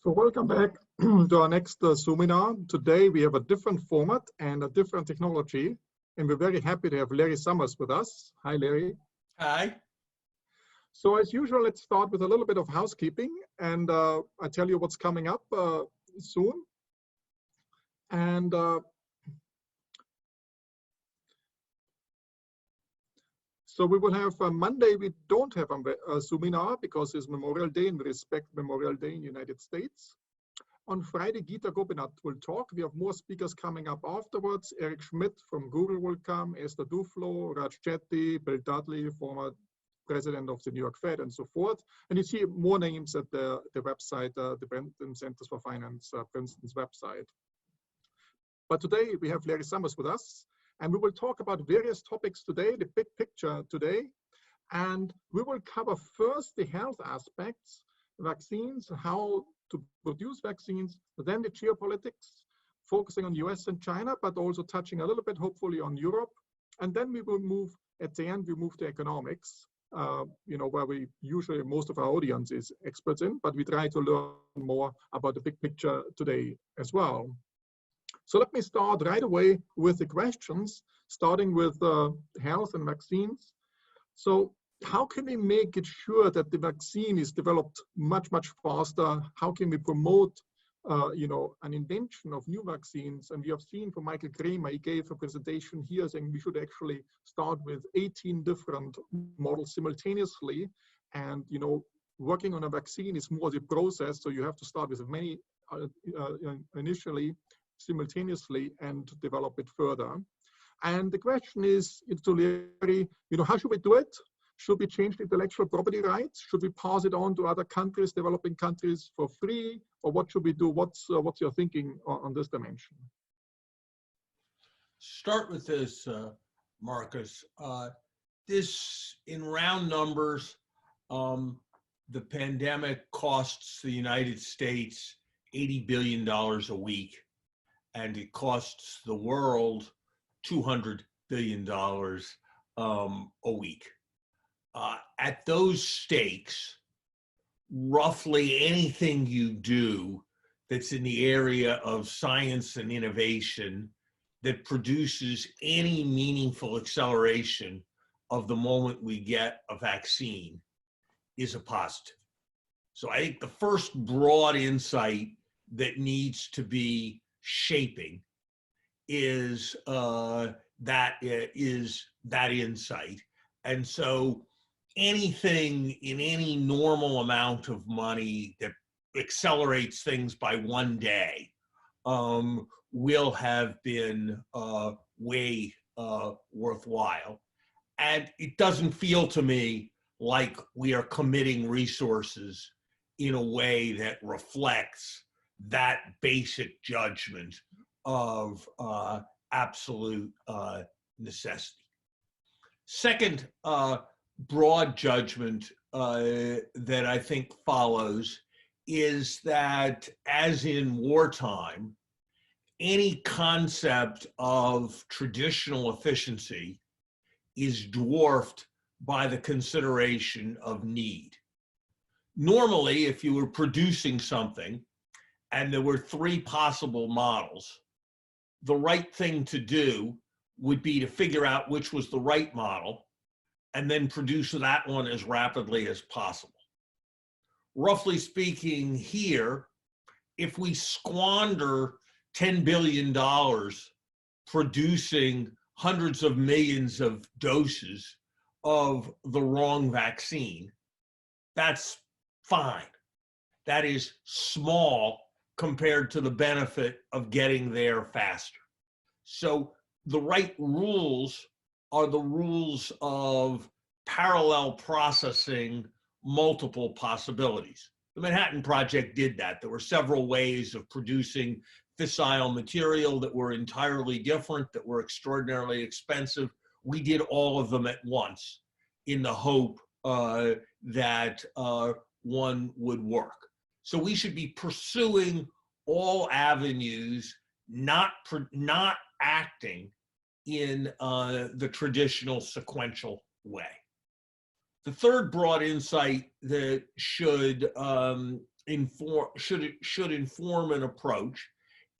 So welcome back to our next seminar. Today we have a different format and a different technology, and we're very happy to have Larry Summers with us. Hi, Larry. Hi. So as usual, let's start with a little bit of housekeeping, and I'll tell you what's coming up soon. And so we will have Monday, we don't have a seminar because it's Memorial Day and we respect Memorial Day in the United States. On Friday, Geeta Gopinath will talk. We have more speakers coming up afterwards. Eric Schmidt from Google will come, Esther Duflo, Raj Chetty, Bill Dudley, former president of the New York Fed, and so forth. And you see more names at the website, the Princeton Centers for Finance, Princeton's website. But today we have Larry Summers with us. And we will talk about various topics today, the big picture today. And we will cover first the health aspects, vaccines, how to produce vaccines, then the geopolitics, focusing on US and China, but also touching a little bit, hopefully, on Europe. And then we will move, at the end, we move to economics, where we usually, most of our audience is experts in, but we try to learn more about the big picture today as well. So let me start right away with the questions, starting with health and vaccines. So how can we make it sure that the vaccine is developed much, much faster? How can we promote, an invention of new vaccines? And we have seen from Michael Kramer, he gave a presentation here saying we should actually start with 18 different models simultaneously. And, working on a vaccine is more the process. So you have to start with many initially, simultaneously, and develop it further. And the question is, to Larry, how should we do it? Should we change the intellectual property rights? Should we pass it on to other countries, developing countries, for free? Or what should we do? What's your thinking on this dimension? Start with this, Marcus. This, in round numbers, the pandemic costs the United States $80 billion a week. And it costs the world $200 billion a week. At those stakes, roughly anything you do that's in the area of science and innovation that produces any meaningful acceleration of the moment we get a vaccine is a positive. So I think the first broad insight that needs to be shaping is that insight. And so anything in any normal amount of money that accelerates things by one day will have been way worthwhile. And it doesn't feel to me like we are committing resources in a way that reflects that basic judgment of absolute necessity. Second broad judgment that I think follows is that, as in wartime, any concept of traditional efficiency is dwarfed by the consideration of need. Normally, if you were producing something, and there were three possible models, the right thing to do would be to figure out which was the right model and then produce that one as rapidly as possible. Roughly speaking here, if we squander $10 billion producing hundreds of millions of doses of the wrong vaccine, that's fine. That is small compared to the benefit of getting there faster. So the right rules are the rules of parallel processing multiple possibilities. The Manhattan Project did that. There were several ways of producing fissile material that were entirely different, that were extraordinarily expensive. We did all of them at once in the hope that one would work. So we should be pursuing all avenues, not acting in the traditional sequential way. The third broad insight that should should inform an approach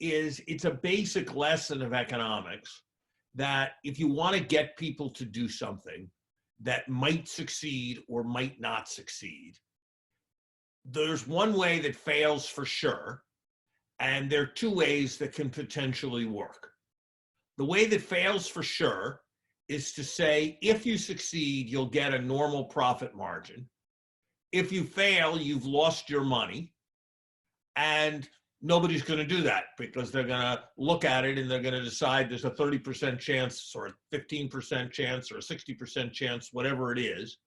is it's a basic lesson of economics that if you want to get people to do something that might succeed or might not succeed, there's one way that fails for sure, and there are two ways that can potentially work. The way that fails for sure is to say, if you succeed, you'll get a normal profit margin. If you fail, you've lost your money, and nobody's going to do that because they're going to look at it and they're going to decide there's a 30% chance or a 15% chance or a 60% chance, whatever it is,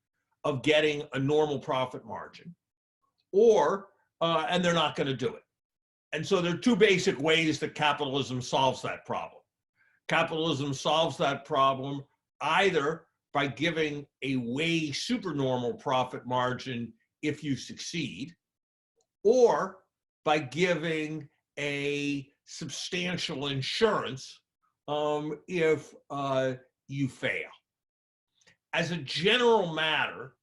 of getting a normal profit margin, and they're not going to do it. And so there are two basic ways that capitalism solves that problem. Capitalism solves that problem either by giving a way supernormal profit margin if you succeed, or by giving a substantial insurance if you fail. As a general matter,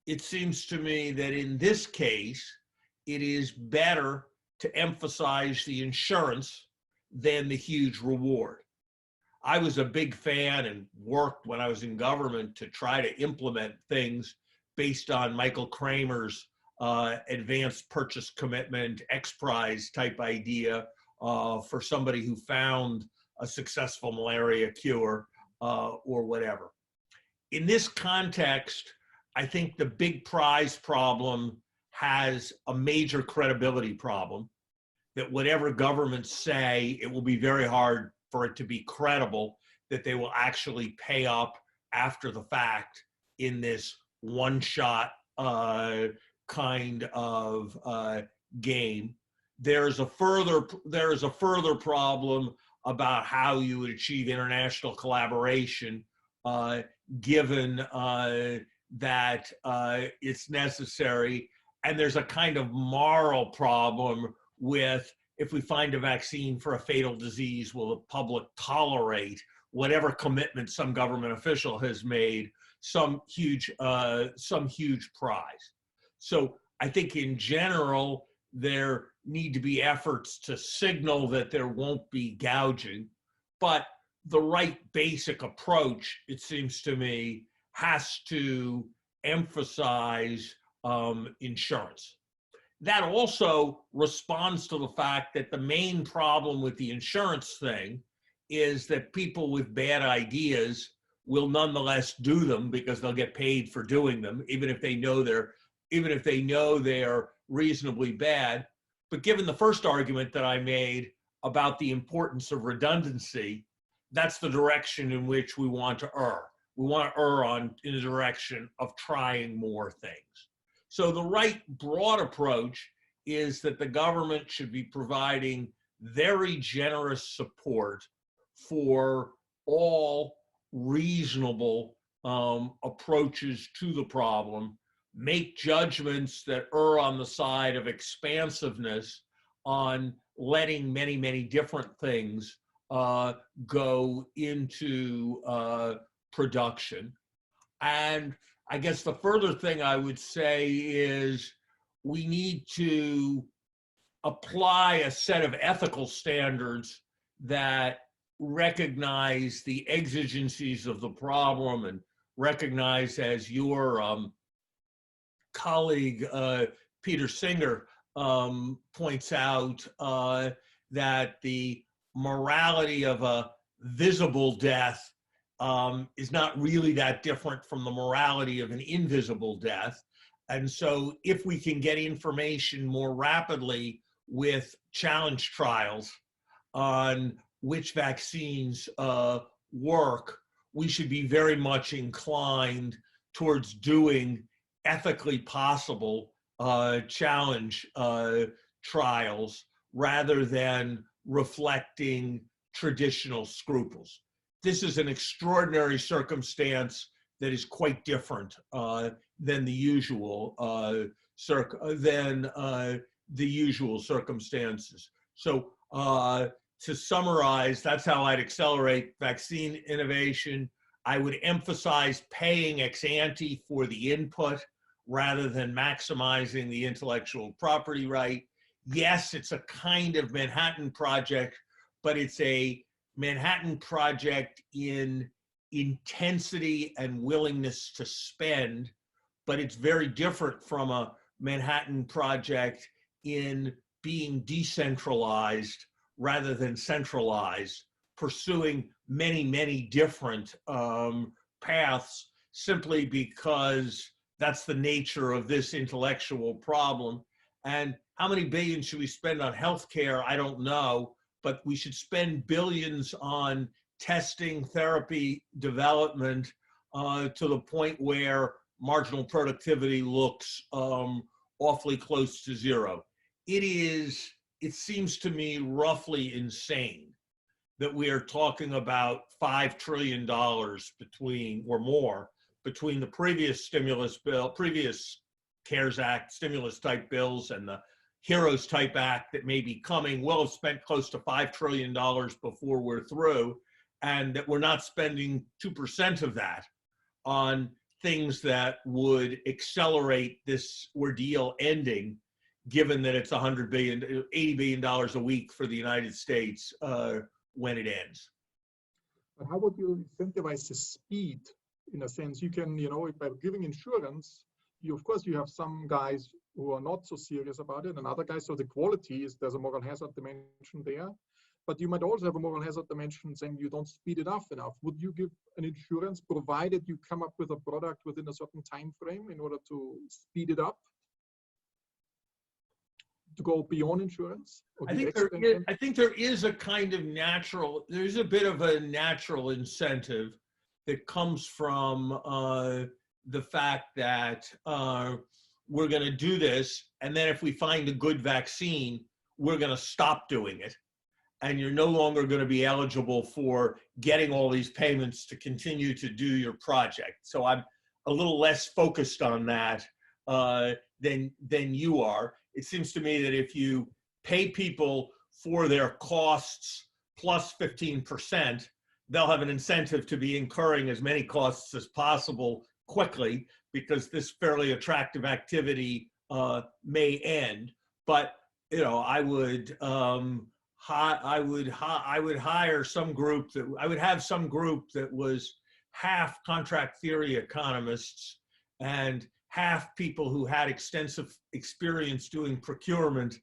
it seems to me that in this case, it is better to emphasize the insurance than the huge reward. I was a big fan and worked when I was in government to try to implement things based on Michael Kramer's advanced purchase commitment, X Prize type idea for somebody who found a successful malaria cure or whatever. In this context, I think the big prize problem has a major credibility problem, that whatever governments say, it will be very hard for it to be credible that they will actually pay up after the fact in this one-shot kind of game. There is a further problem about how you would achieve international collaboration, given that it's necessary. And there's a kind of moral problem with, if we find a vaccine for a fatal disease, will the public tolerate whatever commitment some government official has made, some huge prize? So I think in general, there need to be efforts to signal that there won't be gouging, but the right basic approach, it seems to me, has to emphasize insurance. That also responds to the fact that the main problem with the insurance thing is that people with bad ideas will nonetheless do them because they'll get paid for doing them, even if they know they're reasonably bad. But given the first argument that I made about the importance of redundancy, that's the direction in which we want to err. We want to err in the direction of trying more things. So the right broad approach is that the government should be providing very generous support for all reasonable approaches to the problem, make judgments that err on the side of expansiveness on letting many, many different things go into production. And I guess the further thing I would say is we need to apply a set of ethical standards that recognize the exigencies of the problem and recognize, as your colleague Peter Singer points out, that the morality of a visible death is not really that different from the morality of an invisible death. And so if we can get information more rapidly with challenge trials on which vaccines work, we should be very much inclined towards doing ethically possible challenge trials rather than reflecting traditional scruples. This is an extraordinary circumstance that is quite different than the usual circumstances. So to summarize, that's how I'd accelerate vaccine innovation. I would emphasize paying ex ante for the input rather than maximizing the intellectual property right. Yes, it's a kind of Manhattan Project, but it's a Manhattan Project in intensity and willingness to spend, but it's very different from a Manhattan Project in being decentralized rather than centralized, pursuing many, many different paths simply because that's the nature of this intellectual problem. And how many billions should we spend on healthcare? I don't know, but we should spend billions on testing, therapy, development to the point where marginal productivity looks awfully close to zero. It seems to me roughly insane that we are talking about $5 trillion between, or more, between the previous stimulus bill, previous CARES Act stimulus type bills and the HEROES type act that may be coming. We'll have spent close to $5 trillion before we're through, and that we're not spending 2% of that on things that would accelerate this ordeal ending, given that it's $80 billion a week for the United States when it ends. But how would you incentivize the speed? In a sense, you can, by giving insurance, of course, you have some guys who are not so serious about it, and other guys, so the quality is, there's a moral hazard dimension there. But you might also have a moral hazard dimension saying you don't speed it up enough. Would you give an insurance provided you come up with a product within a certain time frame in order to speed it up? To go beyond insurance? I think there is a kind of natural, there's a bit of a natural incentive that comes from the fact that we're going to do this, and then if we find a good vaccine, we're going to stop doing it. And you're no longer going to be eligible for getting all these payments to continue to do your project. So I'm a little less focused on that than you are. It seems to me that if you pay people for their costs plus 15%, they'll have an incentive to be incurring as many costs as possible quickly, because this fairly attractive activity may end. But I would hire some group I would have some group that was half contract theory economists and half people who had extensive experience doing procurement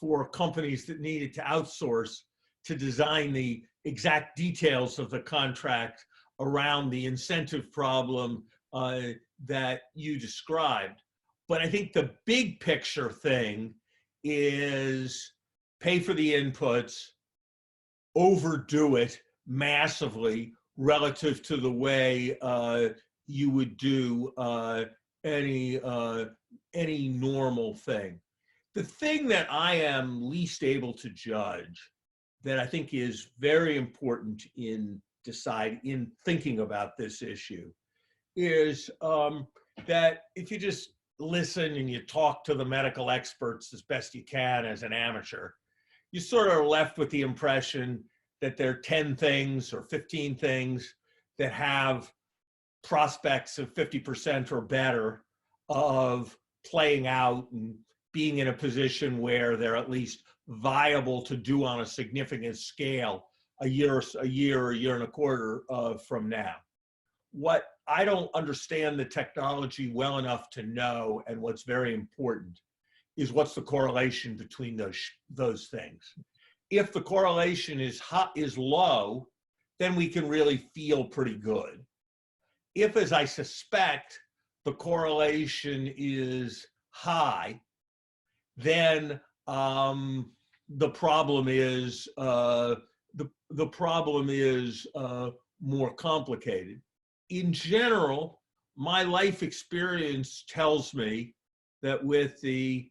for companies that needed to outsource to design the exact details of the contract around the incentive problem that you described. But I think the big picture thing is pay for the inputs, overdo it massively relative to the way you would do any normal thing. The thing that I am least able to judge, that I think is very important in thinking about this issue, is that if you just listen and you talk to the medical experts as best you can as an amateur, you sort of are left with the impression that there are 10 things or 15 things that have prospects of 50% or better of playing out and being in a position where they're at least viable to do on a significant scale a year and a quarter from now. What I don't understand the technology well enough to know, and what's very important, is what's the correlation between those things. If the correlation is low, then we can really feel pretty good. If, as I suspect, the correlation is high, then the problem is more complicated. In general, my life experience tells me that with the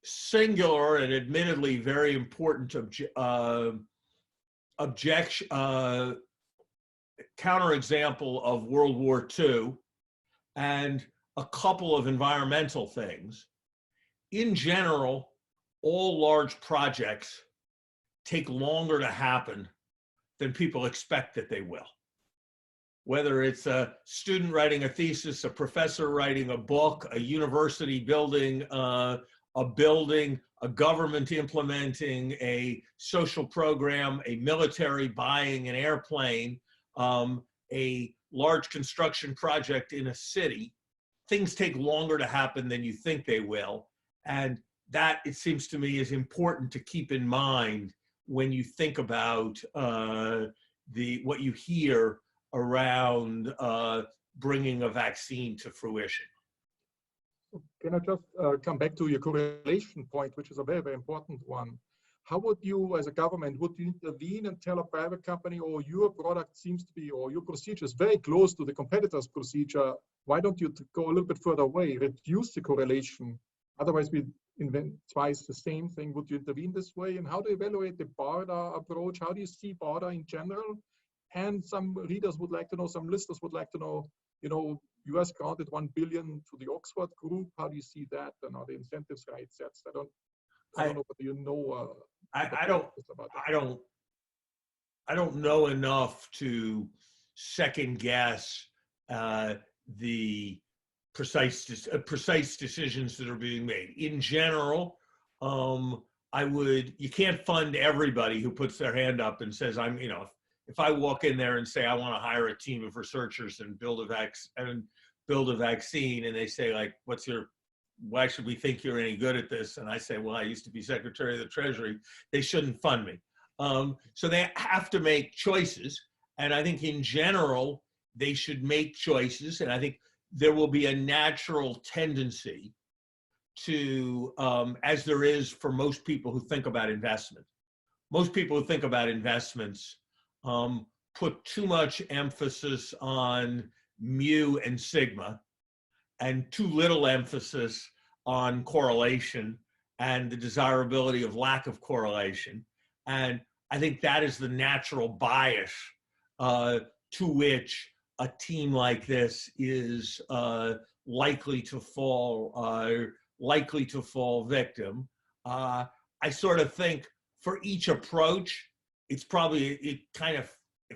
singular and admittedly very important counterexample of World War II and a couple of environmental things, in general, all large projects take longer to happen than people expect that they will. whether it's a student writing a thesis, a professor writing a book, a university building a building, a government implementing a social program, a military buying an airplane, a large construction project in a city, things take longer to happen than you think they will. And that, it seems to me, is important to keep in mind when you think about what you hear around bringing a vaccine to fruition. Can I just come back to your correlation point, which is a very, very important one? How would you, as a government, would you intervene and tell a private company, or your product seems to be, or your procedure is very close to the competitor's procedure, why don't you go a little bit further away, reduce the correlation? Otherwise, we invent twice the same thing. Would you intervene this way? And how do you evaluate the BARDA approach? How do you see BARDA in general? And some readers would like to know, some listeners would like to know, US granted 1 billion to the Oxford group. How do you see that? And are the incentives right sets? I don't know whether you know. I don't know enough to second guess the precise decisions that are being made. In general, you can't fund everybody who puts their hand up and says, if I walk in there and say I want to hire a team of researchers and build a vaccine, and they say, like, why should we think you're any good at this? And I say, well, I used to be Secretary of the Treasury. They shouldn't fund me. So they have to make choices. And I think in general, they should make choices. And I think there will be a natural tendency to, as there is for most people who think about investment. Most people who think about investments put too much emphasis on mu and sigma, and too little emphasis on correlation and the desirability of lack of correlation. And I think that is the natural bias to which a team like this is likely to fall victim. I sort of think for each approach, if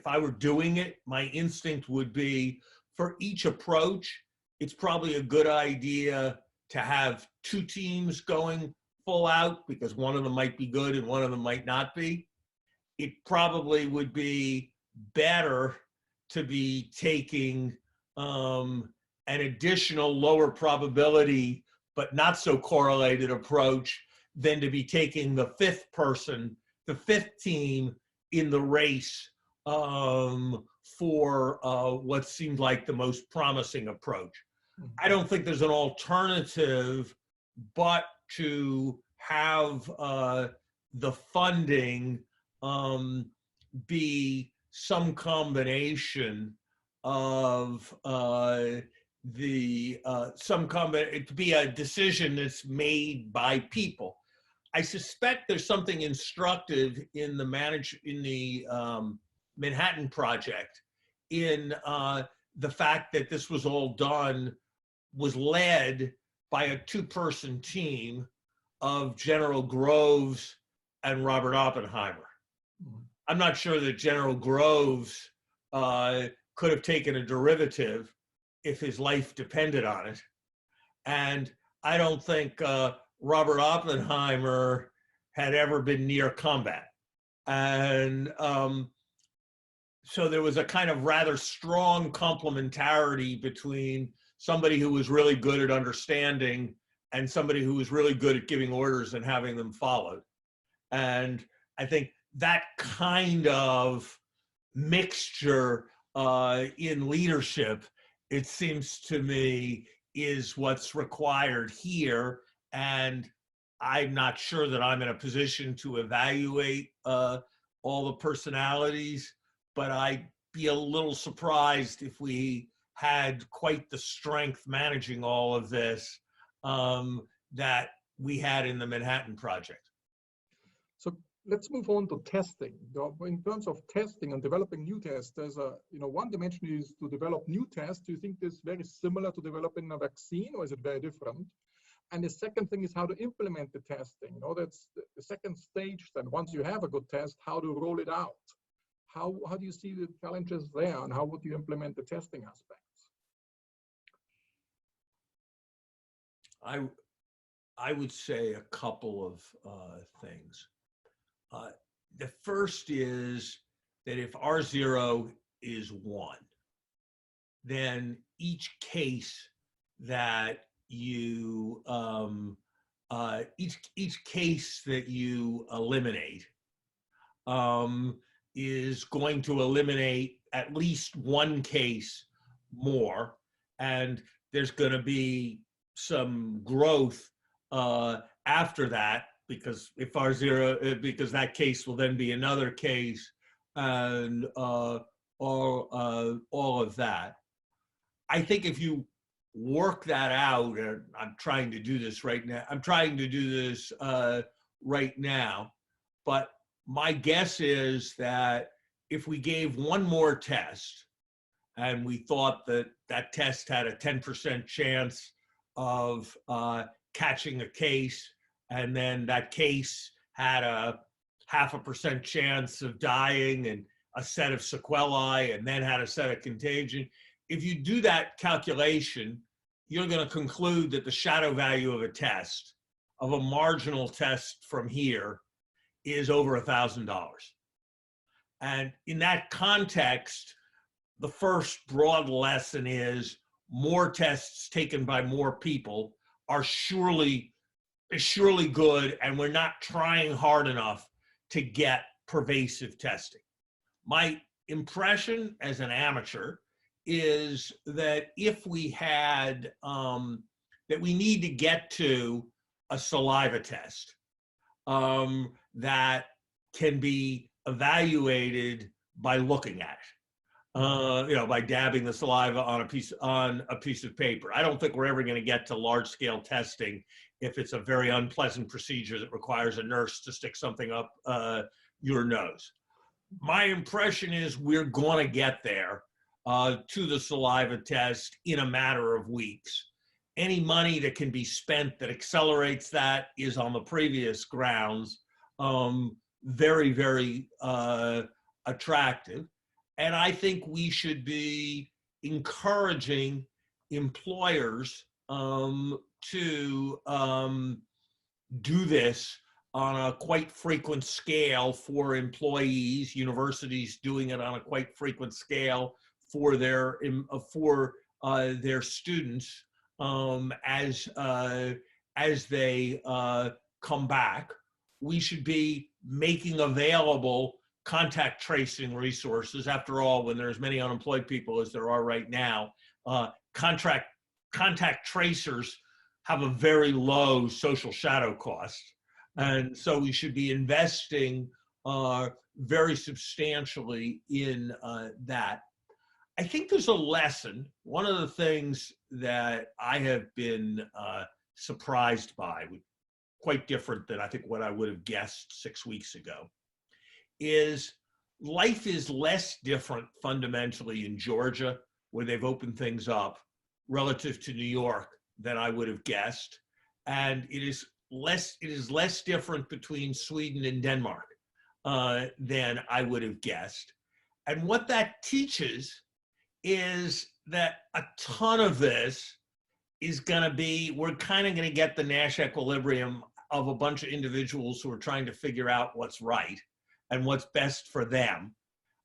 I were doing it, my instinct would be, for each approach, it's probably a good idea to have two teams going full out, because one of them might be good and one of them might not be. It probably would be better to be taking an additional lower probability but not so correlated approach than to be taking the fifth team in the race for what seemed like the most promising approach. I don't think there's an alternative but to have the funding be some combination of to be a decision that's made by people. I suspect there's something instructive in the Manhattan Project, in the fact that this was led by a two-person team of General Groves and Robert Oppenheimer. I'm not sure that General Groves could have taken a derivative if his life depended on it. And I don't think Robert Oppenheimer had ever been near combat. And so there was a kind of rather strong complementarity between somebody who was really good at understanding and somebody who was really good at giving orders and having them followed. And I think that kind of mixture in leadership, it seems to me, is what's required here. And I'm not sure that I'm in a position to evaluate all the personalities, but I'd be a little surprised if we had quite the strength managing all of this that we had in the Manhattan Project. So let's move on to testing. In terms of testing and developing new tests, there's one dimension is to develop new tests. Do you think this is very similar to developing a vaccine, or is it very different? And the second thing is how to implement the testing. That's the second stage. Then once you have a good test, how to roll it out. How do you see the challenges there, and how would you implement the testing aspects? I would say a couple of things. The first is that if R0 is 1, then each case that you each case that you eliminate is going to eliminate at least one case more, and there's going to be some growth after that, because if R0, because that case will then be another case, and all of that. I think if you work that out, and I'm trying to do this right now, but my guess is that if we gave one more test, and we thought that that test had a 10% chance of catching a case, and then that case had a 0.5% chance of dying and a set of sequelae, and then had a set of contagion. If you do that calculation, you're going to conclude that the shadow value of a test, of a marginal test from here, is over $1,000. And in that context, the first broad lesson is more tests taken by more people are surely good, and we're not trying hard enough to get pervasive testing. My impression as an amateur is that if we had, that we need to get to a saliva test that can be evaluated by looking at it. By dabbing the saliva on a piece of paper. I don't think we're ever going to get to large-scale testing if it's a very unpleasant procedure that requires a nurse to stick something up your nose. My impression is we're going to get there to the saliva test in a matter of weeks. Any money that can be spent that accelerates that is, on the previous grounds, very, very attractive. And I think we should be encouraging employers to do this on a quite frequent scale for employees, universities doing it on a quite frequent scale for their students as they come back. We should be making available contact tracing resources. After all, when there's many unemployed people as there are right now, contact tracers have a very low social shadow cost. And so we should be investing very substantially in that. I think there's a lesson. One of the things that I have been surprised by, quite different than I think what I would have guessed 6 weeks ago, is life is less different fundamentally in Georgia, where they've opened things up, relative to New York than I would have guessed. And it is less different between Sweden and Denmark than I would have guessed. And what that teaches is that a ton of this is going to be, we're kind of going to get the Nash equilibrium of a bunch of individuals who are trying to figure out what's right and what's best for them.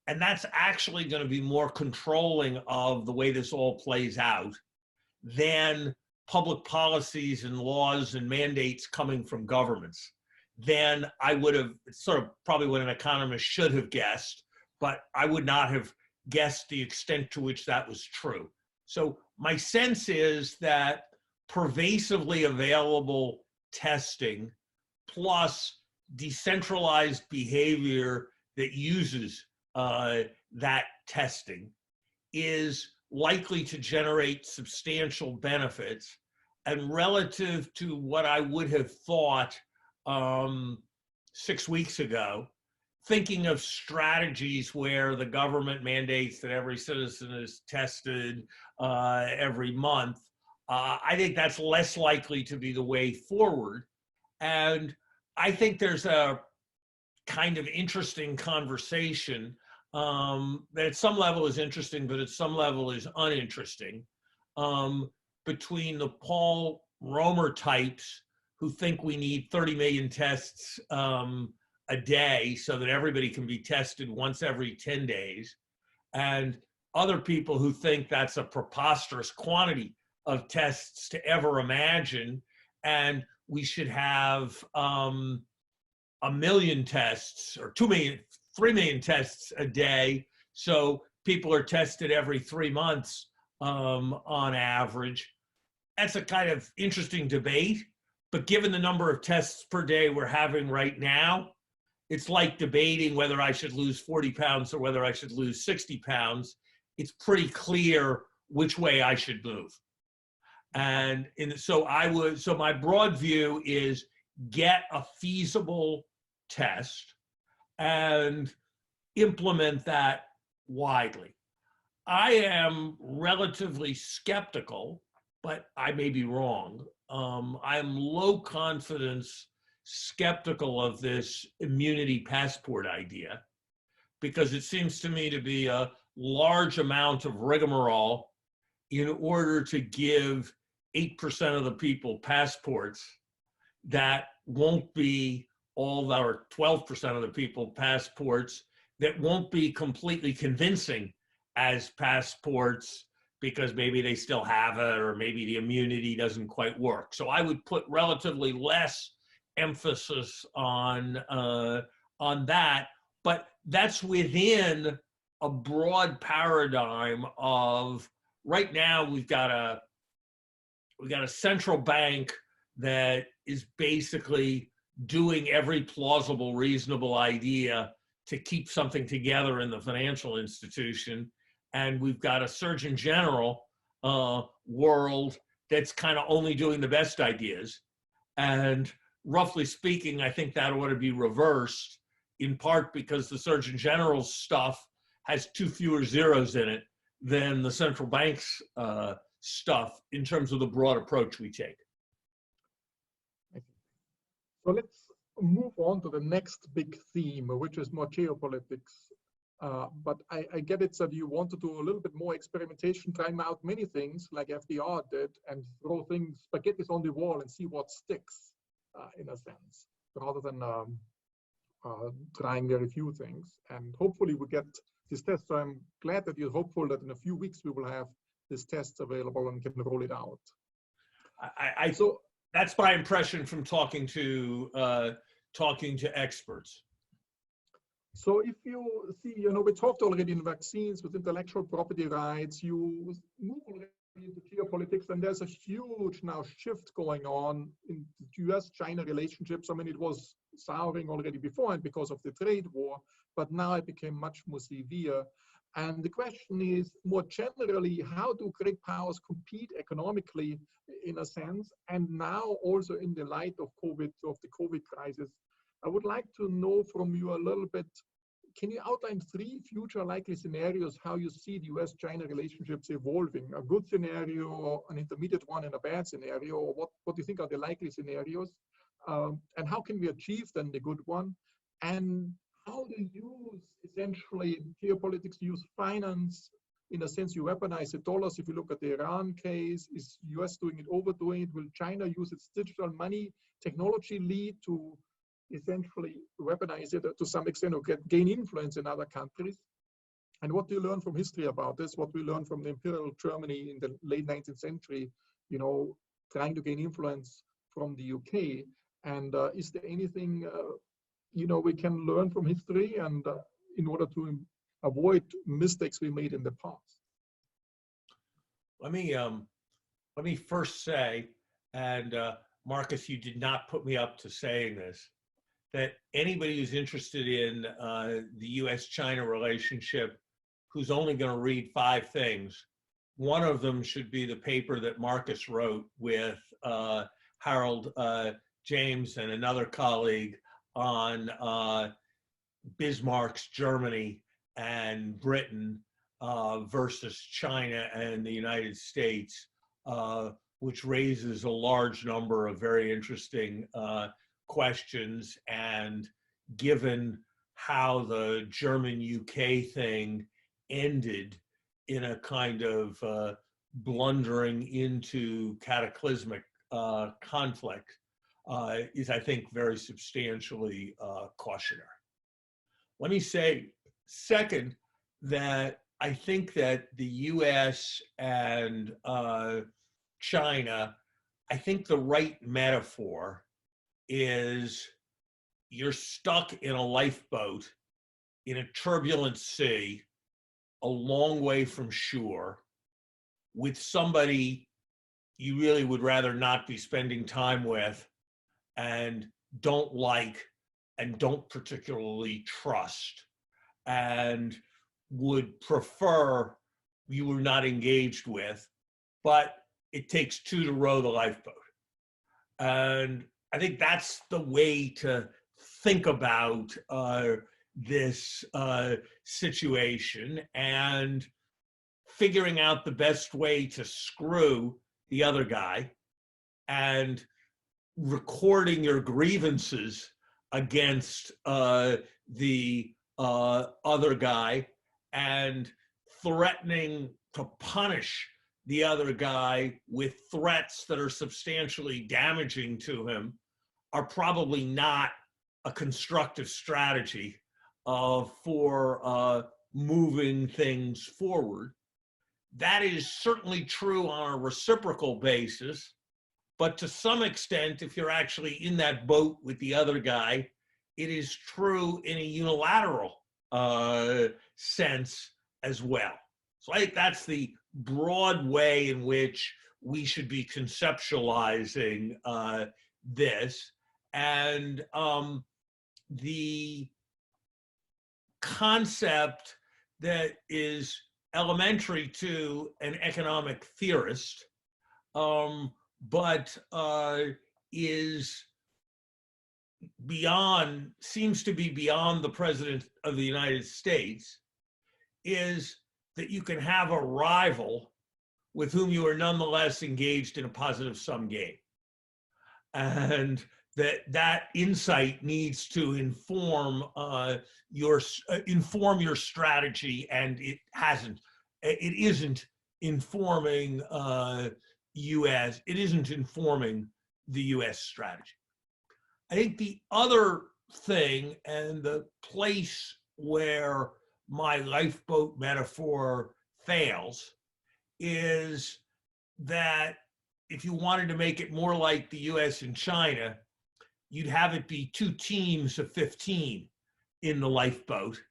And that's actually going to be more controlling of the way this all plays out than public policies and laws and mandates coming from governments. Then I would have, sort of probably what an economist should have guessed, but I would not have guessed the extent to which that was true. So my sense is that pervasively available testing plus decentralized behavior that uses that testing is likely to generate substantial benefits. And relative to what I would have thought 6 weeks ago, thinking of strategies where the government mandates that every citizen is tested every month, I think that's less likely to be the way forward. And I think there's a kind of interesting conversation that at some level is interesting, but at some level is uninteresting, between the Paul Romer types who think we need 30 million tests a day so that everybody can be tested once every 10 days, and other people who think that's a preposterous quantity of tests to ever imagine, and we should have 1 million tests or 2 million, 3 million tests a day, so people are tested every 3 months on average. That's a kind of interesting debate, but given the number of tests per day we're having right now, it's like debating whether I should lose 40 pounds or whether I should lose 60 pounds. It's pretty clear which way I should move. And so my broad view is get a feasible test and implement that widely. I am relatively skeptical, but I may be wrong. I am low confidence skeptical of this immunity passport idea, because it seems to me to be a large amount of rigmarole in order to give 8% of the people passports that won't be all our 12% of the people passports, that won't be completely convincing as passports because maybe they still have it or maybe the immunity doesn't quite work. So I would put relatively less emphasis on that, but that's within a broad paradigm of right now we've got a central bank that is basically doing every plausible, reasonable idea to keep something together in the financial institution. And we've got a Surgeon General world that's kind of only doing the best ideas. And roughly speaking, I think that ought to be reversed, in part because the Surgeon General's stuff has 2 fewer zeros in it than the central bank's stuff in terms of the broad approach we take. So let's move on to the next big theme, which is more geopolitics. But I get it that you want to do a little bit more experimentation, trying out many things like FDR did, and throw spaghettis on the wall and see what sticks, in a sense, rather than trying very few things. And hopefully we get this test. So I'm glad that you're hopeful that in a few weeks we will have this test available and can roll it out. So that's my impression from talking to experts. So if you see, we talked already in vaccines with intellectual property rights, you move already into geopolitics, and there's a huge now shift going on in the US-China relationships. I mean, it was souring already beforehand because of the trade war, but now it became much more severe. And the question is, more generally, how do great powers compete economically, in a sense, and now also in the light of the COVID crisis? I would like to know from you a little bit, can you outline 3 future likely scenarios how you see the US-China relationships evolving? A good scenario, an intermediate one, and a bad scenario? Or what do you think are the likely scenarios? And how can we achieve then the good one? And how do you use, essentially, geopolitics, use finance? In a sense, you weaponize the dollars. If you look at the Iran case, is US doing it, overdoing it? Will China use its digital money technology lead to essentially weaponize it to some extent or gain influence in other countries? And what do you learn from history about this? What we learned from the Imperial Germany in the late 19th century, trying to gain influence from the UK? And is there anything, we can learn from history and in order to avoid mistakes we made in the past? Let me first say, and Marcus, you did not put me up to saying this, that anybody who's interested in the US-China relationship, who's only going to read 5 things, one of them should be the paper that Marcus wrote with Harold James and another colleague on Bismarck's Germany and Britain versus China and the United States, which raises a large number of very interesting questions. And given how the German-UK thing ended in a kind of blundering into cataclysmic conflict is, I think, very substantially cautionary. Let me say, second, that I think that the US and China, I think the right metaphor is you're stuck in a lifeboat in a turbulent sea, a long way from shore, with somebody you really would rather not be spending time with and don't like and don't particularly trust and would prefer you were not engaged with, but it takes two to row the lifeboat. And I think that's the way to think about this situation, and figuring out the best way to screw the other guy and recording your grievances against the other guy and threatening to punish the other guy with threats that are substantially damaging to him are probably not a constructive strategy for moving things forward. That is certainly true on a reciprocal basis, but to some extent, if you're actually in that boat with the other guy, it is true in a unilateral sense as well. So I think that's the broad way in which we should be conceptualizing this. And the concept that is elementary to an economic theorist, but is beyond, seems to be beyond the President of the United States, is that you can have a rival with whom you are nonetheless engaged in a positive sum game. And that insight needs to inform your strategy, and it isn't informing the US strategy. I think the other thing, and the place where my lifeboat metaphor fails, is that if you wanted to make it more like the US and China, you'd have it be two teams of 15 in the lifeboat,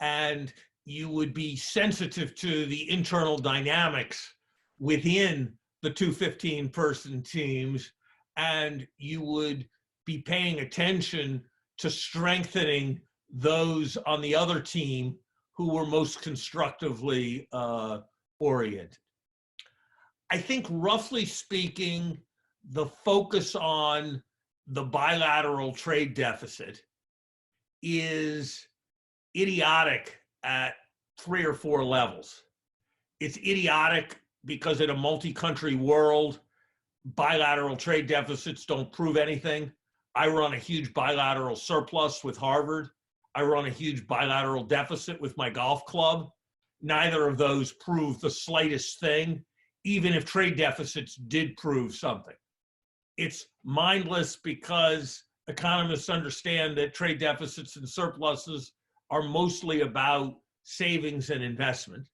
and you would be sensitive to the internal dynamics within the two 15-person teams, and you would be paying attention to strengthening those on the other team who were most constructively oriented. I think, roughly speaking, the focus on the bilateral trade deficit is idiotic at 3 or 4 levels. It's idiotic because in a multi-country world, bilateral trade deficits don't prove anything. I run a huge bilateral surplus with Harvard. I run a huge bilateral deficit with my golf club. Neither of those prove the slightest thing, even if trade deficits did prove something. It's mindless because economists understand that trade deficits and surpluses are mostly about savings and investment.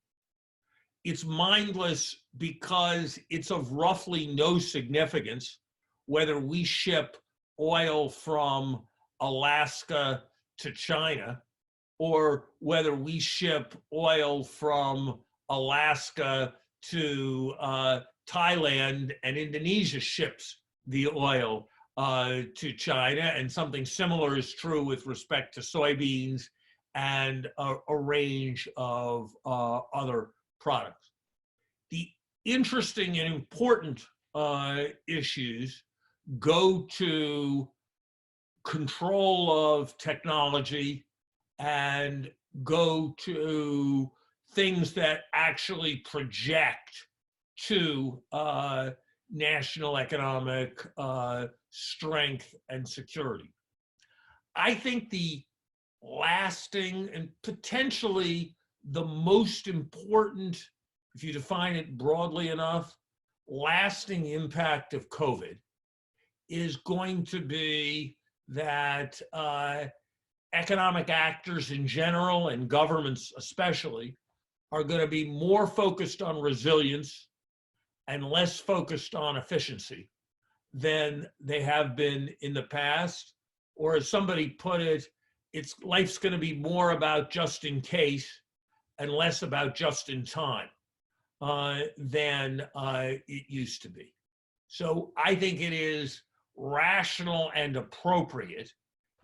It's mindless because it's of roughly no significance whether we ship oil from Alaska to China or whether we ship oil from Alaska to Thailand and Indonesia ships the oil to China. And something similar is true with respect to soybeans and a range of other products. The interesting and important issues go to control of technology and go to things that actually project to national economic strength and security. I think the lasting and potentially the most important, if you define it broadly enough, lasting impact of COVID is going to be that economic actors in general and governments especially are going to be more focused on resilience and less focused on efficiency than they have been in the past. Or as somebody put it, life's going to be more about just in case and less about just in time than it used to be. So I think it is rational and appropriate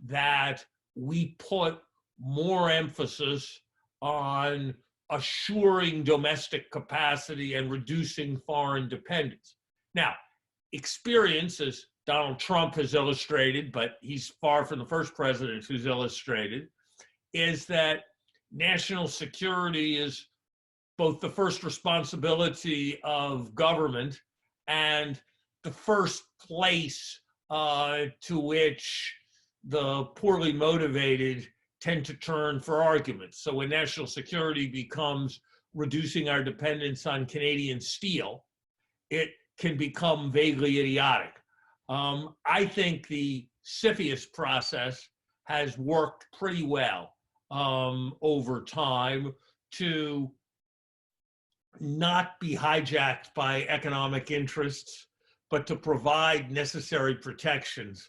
that we put more emphasis on assuring domestic capacity and reducing foreign dependence. Now, experience, as Donald Trump has illustrated, but he's far from the first president who's illustrated, is that national security is both the first responsibility of government and the first place to which the poorly motivated tend to turn for arguments. So when national security becomes reducing our dependence on Canadian steel, it can become vaguely idiotic. I think the CFIUS process has worked pretty well over time to not be hijacked by economic interests, but to provide necessary protections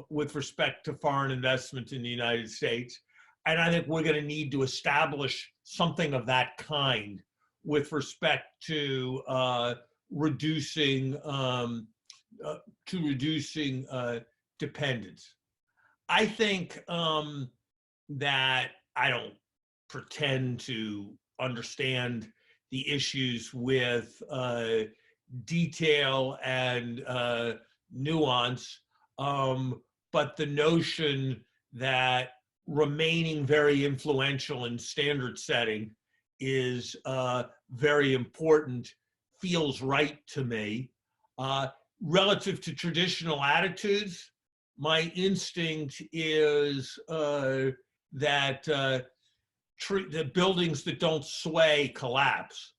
with respect to foreign investment in the United States. And I think we're going to need to establish something of that kind with respect to reducing dependence. I think that I don't pretend to understand the issues with detail and nuance, but the notion that remaining very influential in standard setting is very important feels right to me. Relative to traditional attitudes, my instinct is that the buildings that don't sway collapse,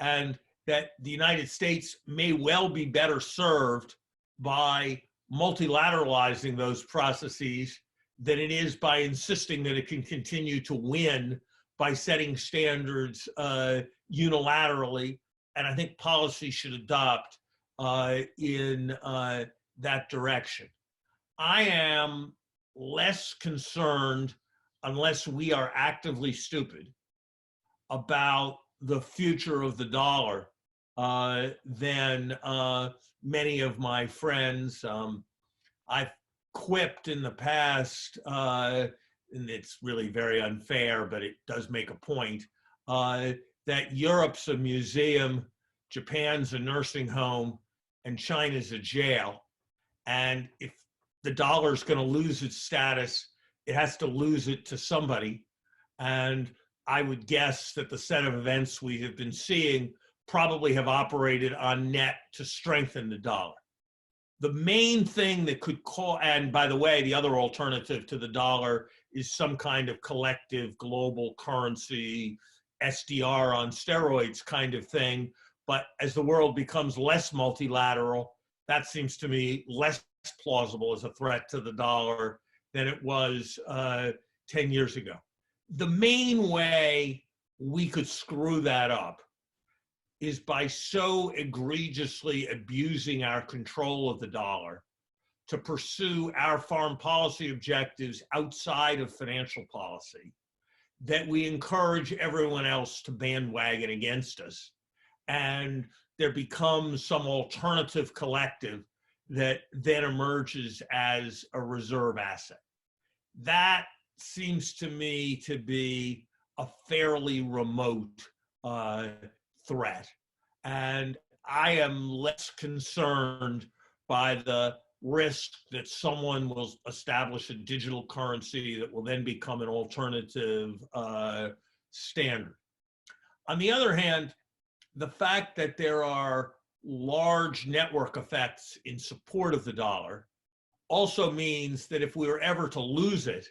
and that the United States may well be better served by multilateralizing those processes than it is by insisting that it can continue to win by setting standards unilaterally. And I think policy should adopt in that direction. I am less concerned, unless we are actively stupid, about the future of the dollar than many of my friends. I've quipped in the past, and it's really very unfair, but it does make a point, that Europe's a museum, Japan's a nursing home, and China's a jail. And if the dollar's going to lose its status, it has to lose it to somebody. And I would guess that the set of events we have been seeing probably have operated on net to strengthen the dollar. The main thing that could call, and by the way, the other alternative to the dollar is some kind of collective global currency, SDR on steroids kind of thing. But as the world becomes less multilateral, that seems to me less plausible as a threat to the dollar than it was 10 years ago. The main way we could screw that up is by so egregiously abusing our control of the dollar to pursue our foreign policy objectives outside of financial policy, that we encourage everyone else to bandwagon against us. And there becomes some alternative collective that then emerges as a reserve asset. That seems to me to be a fairly remote threat. And I am less concerned by the risk that someone will establish a digital currency that will then become an alternative standard. On the other hand, the fact that there are large network effects in support of the dollar also means that if we were ever to lose it,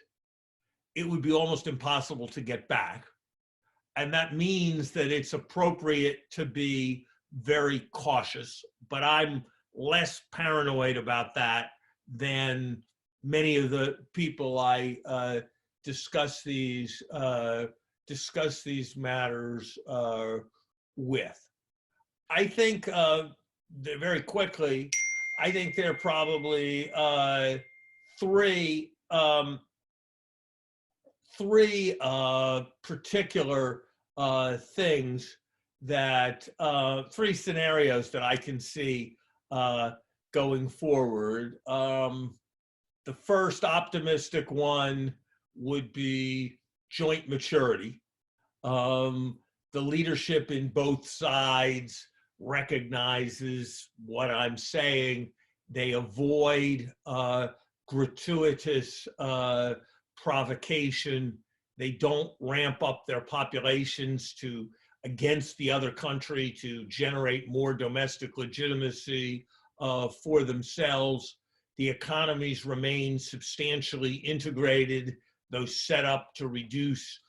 it would be almost impossible to get back. And that means that it's appropriate to be very cautious, but I'm less paranoid about that than many of the people I discuss these matters with. I think very quickly, I think there are probably three particular things that, three scenarios that I can see going forward. The first optimistic one would be joint maturity. The leadership in both sides recognizes what I'm saying. They avoid gratuitous provocation. They don't ramp up their populations against the other country to generate more domestic legitimacy for themselves. The economies remain substantially integrated, though set up to reduce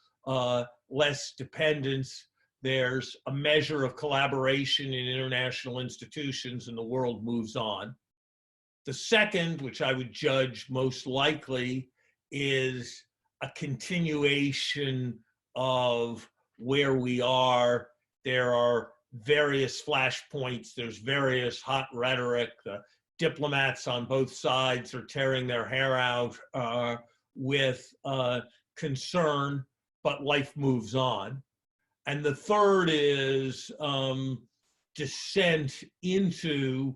less dependence. There's a measure of collaboration in international institutions, and the world moves on. The second, which I would judge most likely, is a continuation of where we are. There are various flashpoints. There's various hot rhetoric. The diplomats on both sides are tearing their hair out with concern, but life moves on. And the third is descent into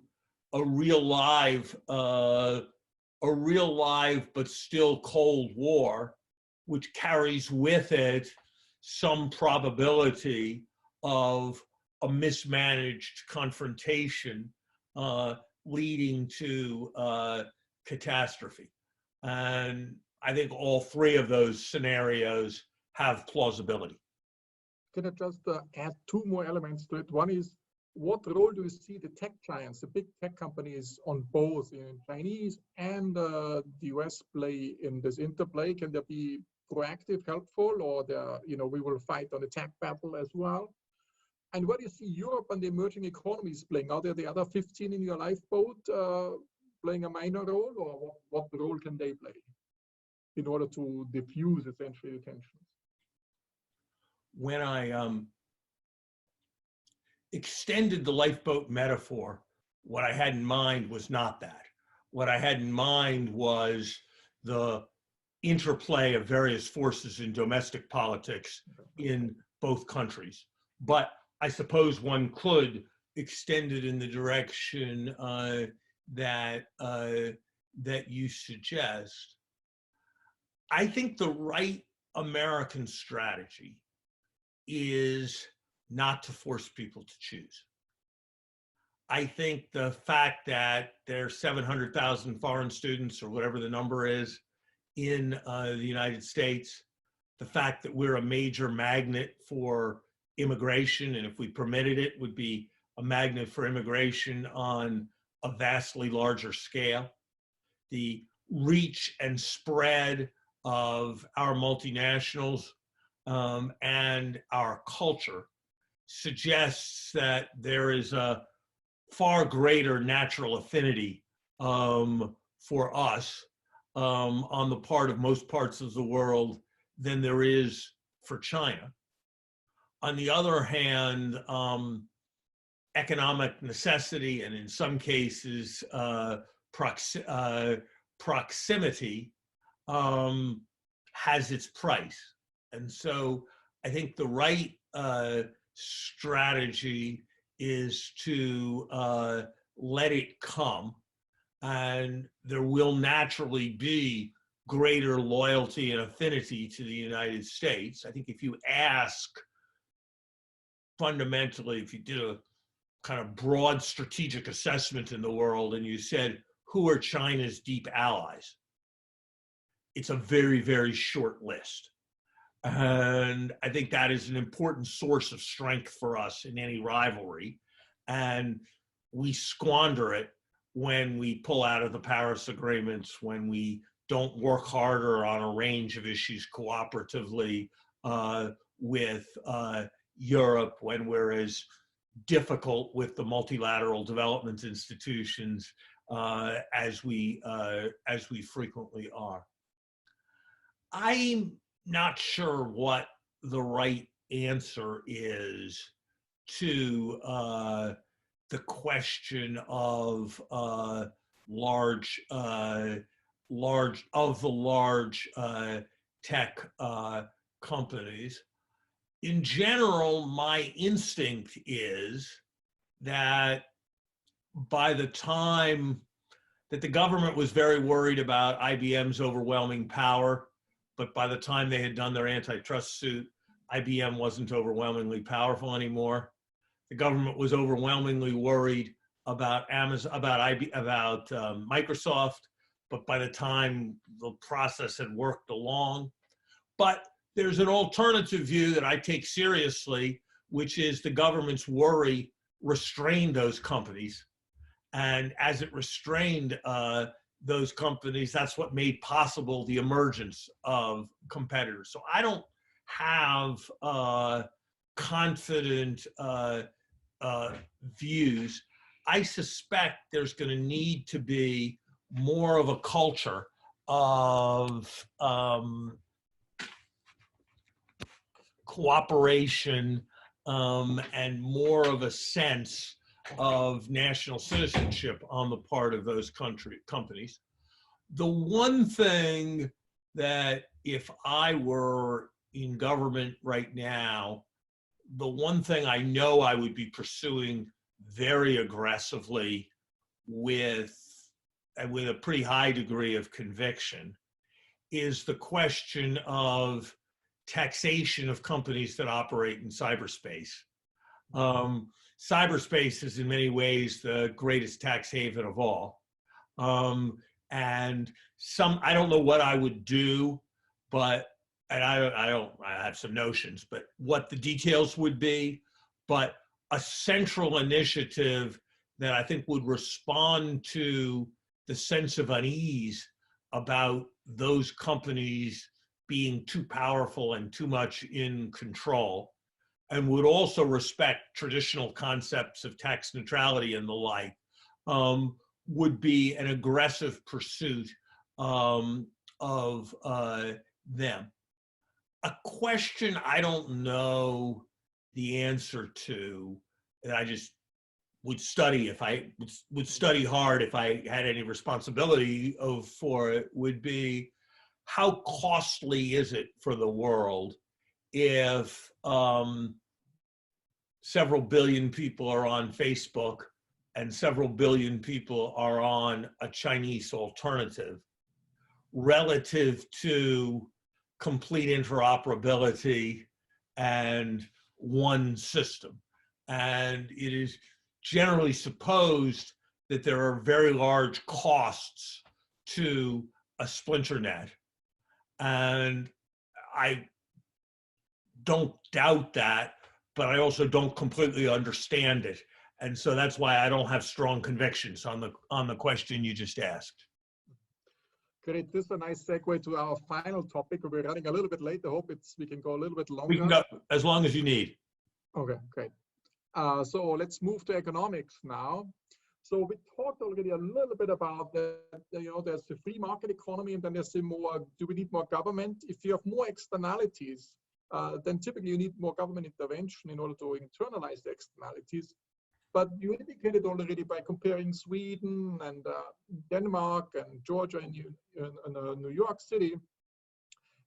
a real live but still Cold War, which carries with it some probability of a mismanaged confrontation leading to catastrophe. And I think all three of those scenarios have plausibility. Can I just add two more elements to it? One is, what role do you see the tech giants, the big tech companies on both in Chinese and the US play in this interplay? Can they be proactive, helpful, or we will fight on a tech battle as well? And where do you see Europe and the emerging economies playing? Are there the other 15 in your lifeboat playing a minor role, or what role can they play in order to diffuse essentially the tensions? When I extended the lifeboat metaphor, what I had in mind was not that. What I had in mind was the interplay of various forces in domestic politics in both countries. But I suppose one could extend it in the direction that you suggest. I think the right American strategy is not to force people to choose. I think the fact that there are 700,000 foreign students, or whatever the number is, in the United States, the fact that we're a major magnet for immigration, and if we permitted it, would be a magnet for immigration on a vastly larger scale, the reach and spread of our multinationals and our culture suggests that there is a far greater natural affinity for us on the part of most parts of the world than there is for China. On the other hand, economic necessity, and in some cases proximity, has its price. And so I think the right strategy is to let it come, and there will naturally be greater loyalty and affinity to the United States. I think if you ask, fundamentally, if you did a kind of broad strategic assessment in the world and you said, who are China's deep allies? It's a very, very short list. And I think that is an important source of strength for us in any rivalry. And we squander it when we pull out of the Paris agreements, when we don't work harder on a range of issues cooperatively with Europe, when we're as difficult with the multilateral development institutions as we frequently are. I'm not sure what the right answer is to the question of the large tech companies. In general, my instinct is that by the time that the government was very worried about IBM's overwhelming power, but by the time they had done their antitrust suit, IBM wasn't overwhelmingly powerful anymore. The government was overwhelmingly worried about Microsoft, but by the time the process had worked along. But there's an alternative view that I take seriously, which is the government's worry restrained those companies. And as it restrained those companies, that's what made possible the emergence of competitors. So I don't have confident views. I suspect there's going to need to be more of a culture of cooperation and more of a sense of national citizenship on the part of those companies. The one thing that if I were in government right now, the one thing I know I would be pursuing very aggressively with a pretty high degree of conviction is the question of taxation of companies that operate in cyberspace. Cyberspace is in many ways the greatest tax haven of all. And I don't know what I would do, but, and I have some notions, but what the details would be, but a central initiative that I think would respond to the sense of unease about those companies being too powerful and too much in control, and would also respect traditional concepts of tax neutrality and the like, would be an aggressive pursuit of them. A question I don't know the answer to, that I just would study if I would study hard if I had any responsibility for it, would be how costly is it for the world if several billion people are on Facebook and several billion people are on a Chinese alternative relative to complete interoperability and one system. And it is generally supposed that there are very large costs to a splinter net. And I don't doubt that, but I also don't completely understand it. And so that's why I don't have strong convictions on the question you just asked. Great. This is a nice segue to our final topic. We're running a little bit late. I hope we can go a little bit longer. We can go as long as you need. Okay, great. So let's move to economics now. So we talked already a little bit about that, there's the free market economy, and then there's the more, do we need more government? If you have more externalities, then typically you need more government intervention in order to internalize the externalities. But you indicated already by comparing Sweden and Denmark and Georgia and New York City,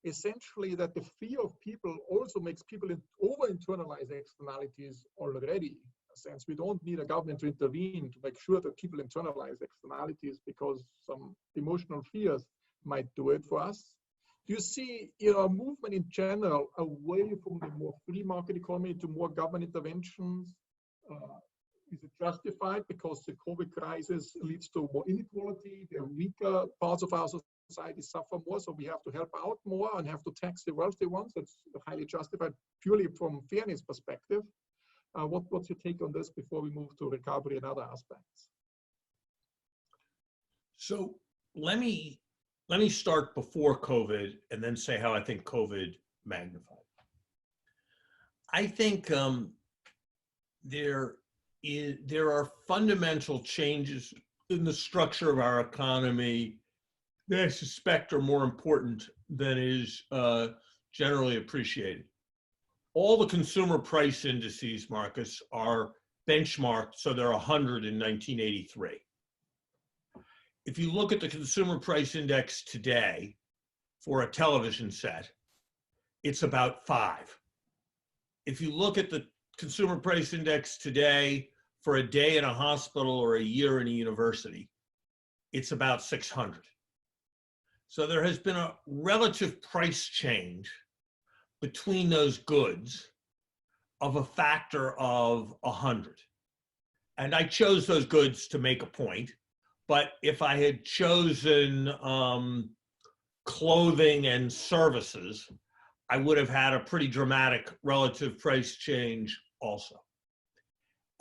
essentially that the fear of people also makes people over-internalize externalities already. Since we don't need a government to intervene to make sure that people internalize externalities because some emotional fears might do it for us. Do you see a movement in general away from the more free market economy to more government interventions? Is it justified because the COVID crisis leads to more inequality? The weaker parts of our society suffer more, so we have to help out more and have to tax the wealthy ones. That's highly justified purely from fairness perspective. What's your take on this before we move to recovery and other aspects? So let me let me start before COVID and then say how I think COVID magnified. I think there are fundamental changes in the structure of our economy that I suspect are more important than is generally appreciated. All the consumer price indices, Marcus, are benchmarked, so they're 100 in 1983. If you look at the consumer price index today for a television set, it's about 5. If you look at the consumer price index today for a day in a hospital or a year in a university, it's about 600. So there has been a relative price change between those goods of a factor of 100. And I chose those goods to make a point, but if I had chosen clothing and services, I would have had a pretty dramatic relative price change also.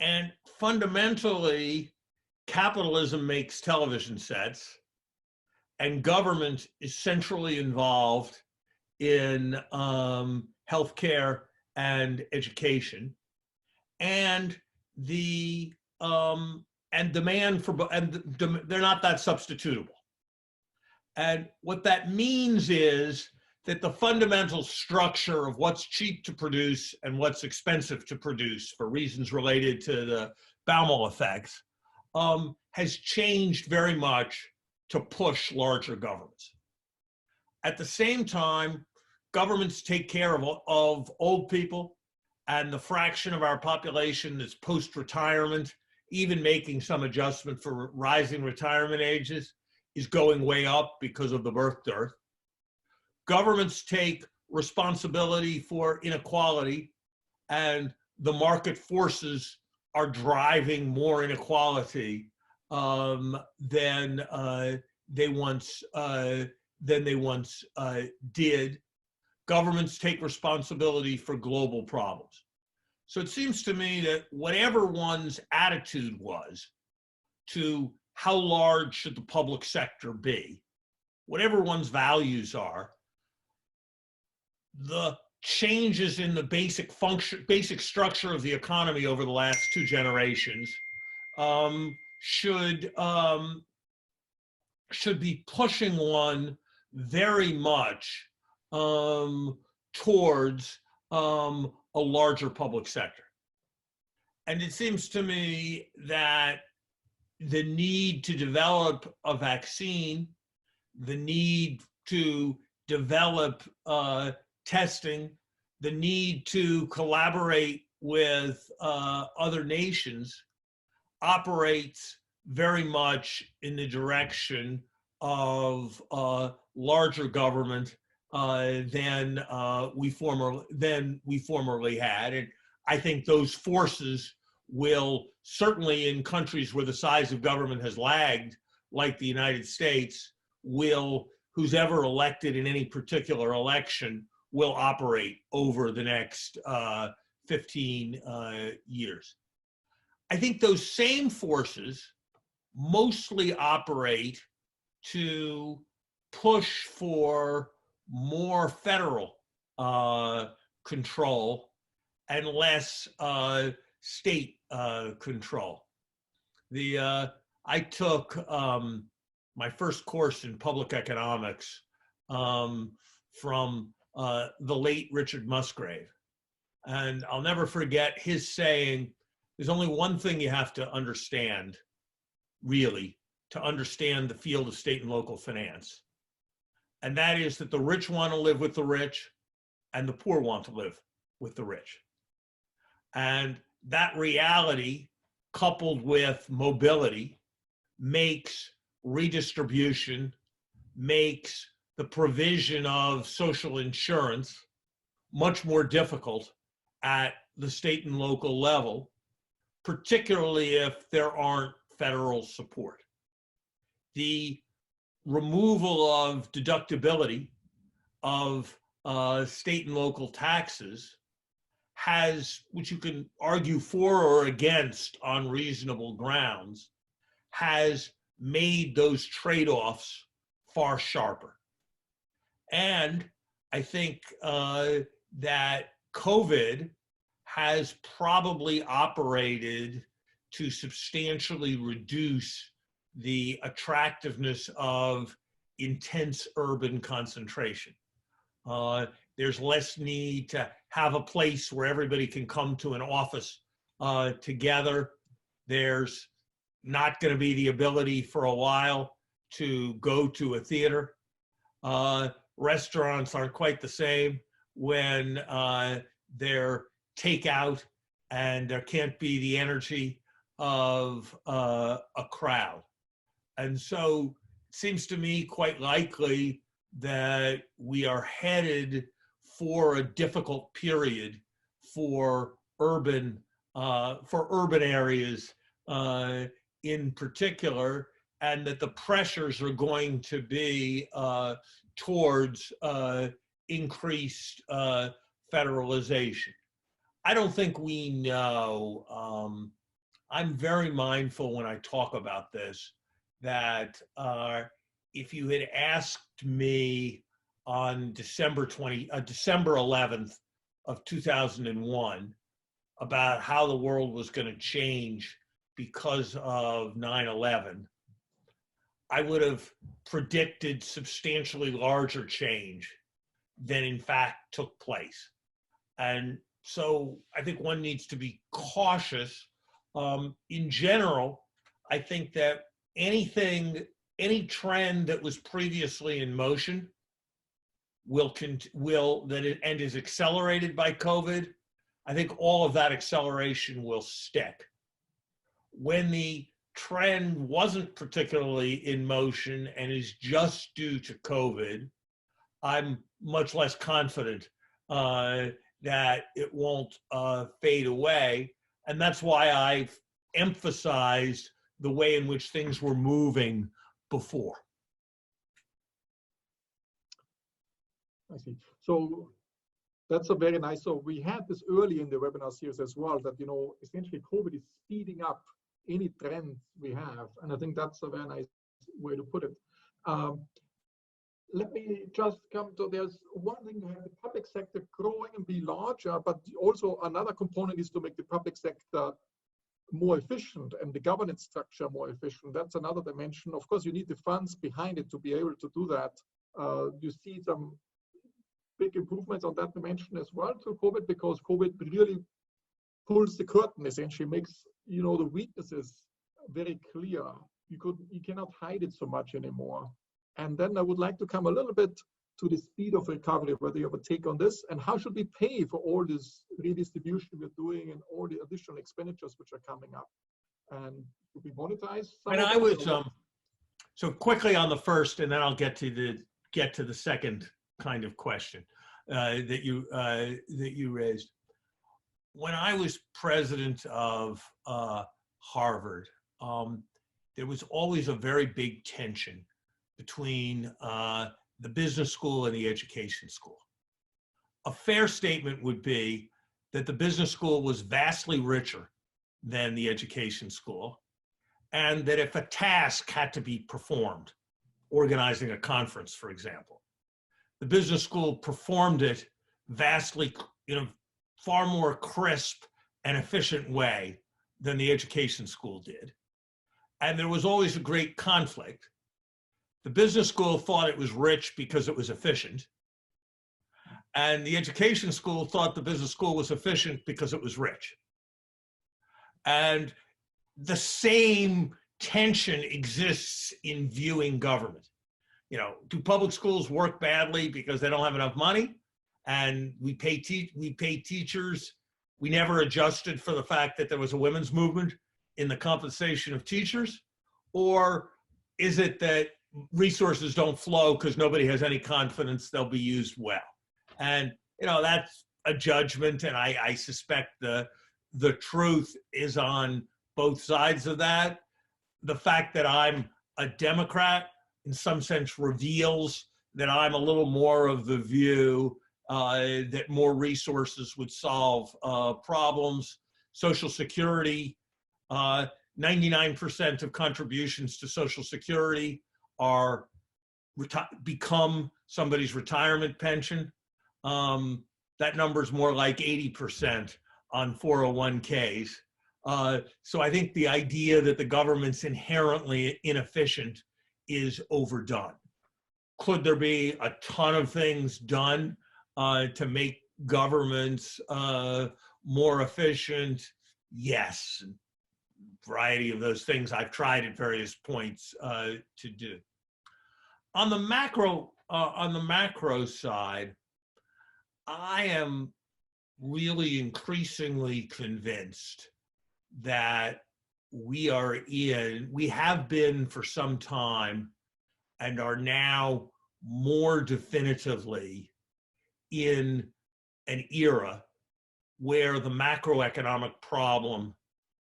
And fundamentally, capitalism makes television sets, and government is centrally involved in healthcare and education, and the demand for, they're not that substitutable. And what that means is that the fundamental structure of what's cheap to produce and what's expensive to produce for reasons related to the Baumol effects has changed very much to push larger governments. At the same time, governments take care of old people, and the fraction of our population that's post-retirement, even making some adjustment for rising retirement ages, is going way up because of the birth dearth. Governments take responsibility for inequality, and the market forces are driving more inequality than they once did. Governments take responsibility for global problems. So it seems to me that whatever one's attitude was to how large should the public sector be, whatever one's values are, the changes in the basic structure of the economy over the last 2 generations should be pushing one very much towards a larger public sector. And it seems to me that the need to develop a vaccine, the need to develop testing, the need to collaborate with other nations operates very much in the direction of larger government than we formerly had. And I think those forces will certainly, in countries where the size of government has lagged, like the United States, who's ever elected in any particular election will operate over the next 15 years. I think those same forces mostly operate to push for more federal control and less state control. I took my first course in public economics from the late Richard Musgrave. And I'll never forget his saying, there's only one thing you have to understand, really, to understand the field of state and local finance. And that is that the rich want to live with the rich and the poor want to live with the rich. And that reality, coupled with mobility, makes redistribution, makes the provision of social insurance much more difficult at the state and local level, particularly if there aren't federal support. The removal of deductibility of state and local taxes has, which you can argue for or against on reasonable grounds, has made those trade-offs far sharper. And I think that COVID has probably operated to substantially reduce the attractiveness of intense urban concentration. There's less need to have a place where everybody can come to an office together. There's not going to be the ability for a while to go to a theater. Restaurants aren't quite the same when they're takeout and there can't be the energy of a crowd. And so it seems to me quite likely that we are headed for a difficult period for urban areas in particular, and that the pressures are going to be towards increased federalization. I don't think we know. I'm very mindful when I talk about this that if you had asked me on December 11th of 2001 about how the world was going to change because of 9/11, I would have predicted substantially larger change than in fact took place. And so I think one needs to be cautious. In general, I think that any trend that was previously in motion and is accelerated by COVID, I think all of that acceleration will stick. When the trend wasn't particularly in motion and is just due to COVID, I'm much less confident that it won't fade away. And that's why I've emphasized the way in which things were moving before. I see. So that's a very nice, so we had this early in the webinar series as well, that, you know, essentially COVID is speeding up any trends we have. And I think that's a very nice way to put it. Let me just come to, there's one thing to have the public sector growing and be larger, but also another component is to make the public sector more efficient and the governance structure more efficient. That's another dimension. Of course, you need the funds behind it to be able to do that. You see some big improvements on that dimension as well through COVID, because COVID really pulls the curtain, essentially makes, you know, the weaknesses very clear. You cannot hide it so much anymore. And then I would like to come a little bit to the speed of recovery, whether you have a take on this, and how should we pay for all this redistribution we're doing and all the additional expenditures which are coming up? And should we monetize? And I was so quickly on the first, and then I'll get to the second kind of question that you raised. When I was president of Harvard, there was always a very big tension between the business school and the education school. A fair statement would be that the business school was vastly richer than the education school, and that if a task had to be performed, organizing a conference, for example, the business school performed it vastly, in a far more crisp and efficient way than the education school did. And there was always a great conflict. The business school thought it was rich because it was efficient. And the education school thought the business school was efficient because it was rich. And the same tension exists in viewing government. You know, do public schools work badly because they don't have enough money? And we pay teachers. We never adjusted for the fact that there was a women's movement in the compensation of teachers? Or is it that resources don't flow because nobody has any confidence they'll be used well? And, you know, that's a judgment, and I suspect the truth is on both sides of that. The fact that I'm a Democrat in some sense reveals that I'm a little more of the view that more resources would solve problems. Social Security, 99% of contributions to Social Security are become somebody's retirement pension. That number is more like 80% on 401ks. So I think the idea that the government's inherently inefficient is overdone. Could there be a ton of things done to make governments more efficient? Yes, a variety of those things I've tried at various points to do. On the macro side, I am really increasingly convinced that we have been for some time and are now more definitively in an era where the macroeconomic problem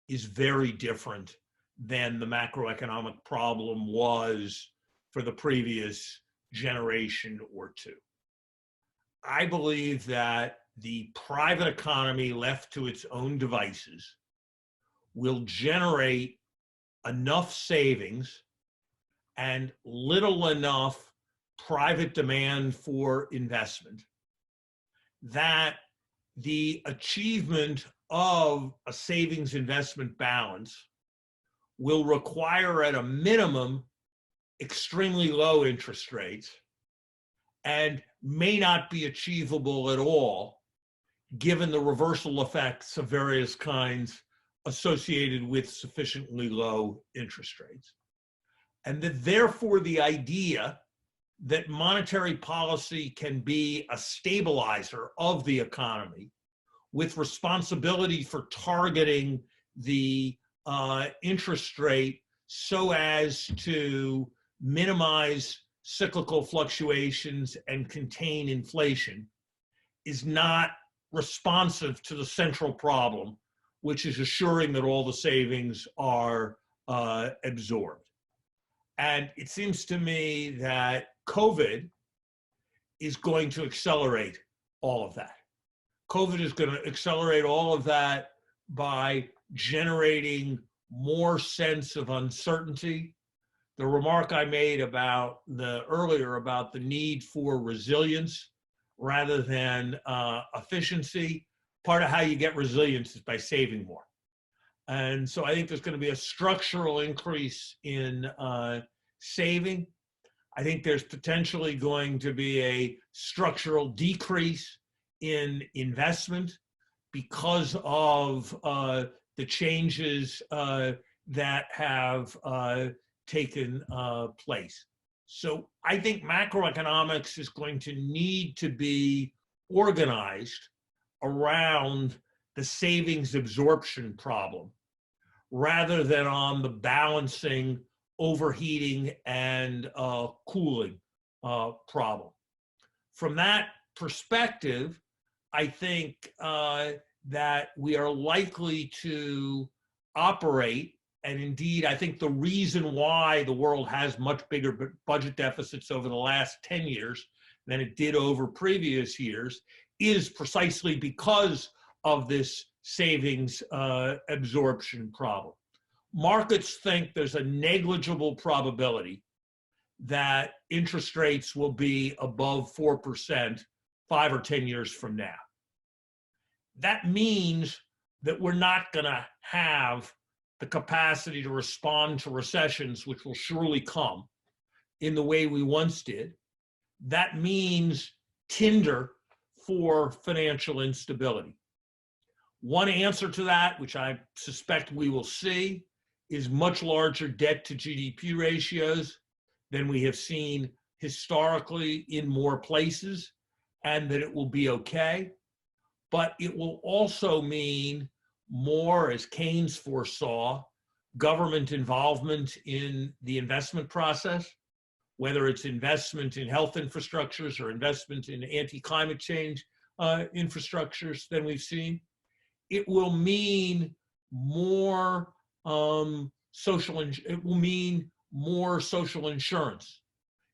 is very different than the macroeconomic problem was for the previous generation or two. I believe that the private economy left to its own devices will generate enough savings and little enough private demand for investment that the achievement of a savings investment balance will require at a minimum extremely low interest rates and may not be achievable at all given the reversal effects of various kinds associated with sufficiently low interest rates. And that therefore the idea that monetary policy can be a stabilizer of the economy with responsibility for targeting the interest rate so as to minimize cyclical fluctuations and contain inflation is not responsive to the central problem, which is assuring that all the savings are absorbed. And it seems to me that COVID is going to accelerate all of that. COVID is going to accelerate all of that by generating more sense of uncertainty. The remark I made earlier about the need for resilience rather than efficiency, part of how you get resilience is by saving more. And so I think there's going to be a structural increase in saving. I think there's potentially going to be a structural decrease in investment because of the changes that have taken place. So I think macroeconomics is going to need to be organized around the savings absorption problem rather than on the balancing, overheating, and cooling problem. From that perspective, I think that we are likely to operate, and indeed, I think the reason why the world has much bigger budget deficits over the last 10 years than it did over previous years is precisely because of this savings absorption problem. Markets think there's a negligible probability that interest rates will be above 4% 5 or 10 years from now. That means that we're not going to have the capacity to respond to recessions, which will surely come, in the way we once did. That means tinder for financial instability. One answer to that, which I suspect we will see, is much larger debt to GDP ratios than we have seen historically in more places, and that it will be okay. But it will also mean more, as Keynes foresaw, government involvement in the investment process, whether it's investment in health infrastructures or investment in anti-climate change infrastructures than we've seen. It will mean more social insurance.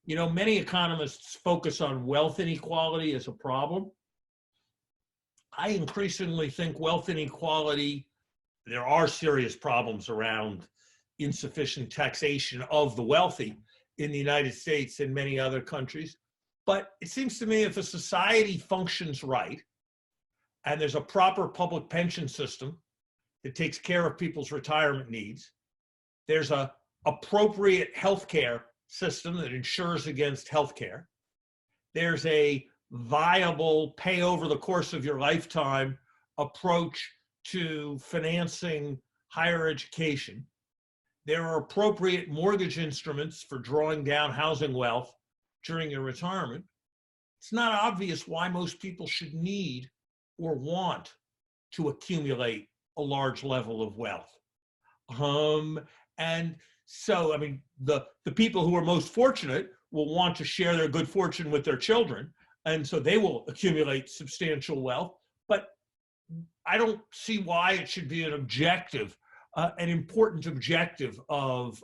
You know, many economists focus on wealth inequality as a problem. I increasingly think wealth inequality, there are serious problems around insufficient taxation of the wealthy, in the United States and many other countries. But it seems to me if a society functions right, and there's a proper public pension system that takes care of people's retirement needs, there's a appropriate healthcare system that insures against healthcare, there's a viable pay over the course of your lifetime approach to financing higher education, there are appropriate mortgage instruments for drawing down housing wealth during your retirement, it's not obvious why most people should need or want to accumulate a large level of wealth. And so, I mean, the people who are most fortunate will want to share their good fortune with their children, and so they will accumulate substantial wealth. But I don't see why it should be an objective, an important objective of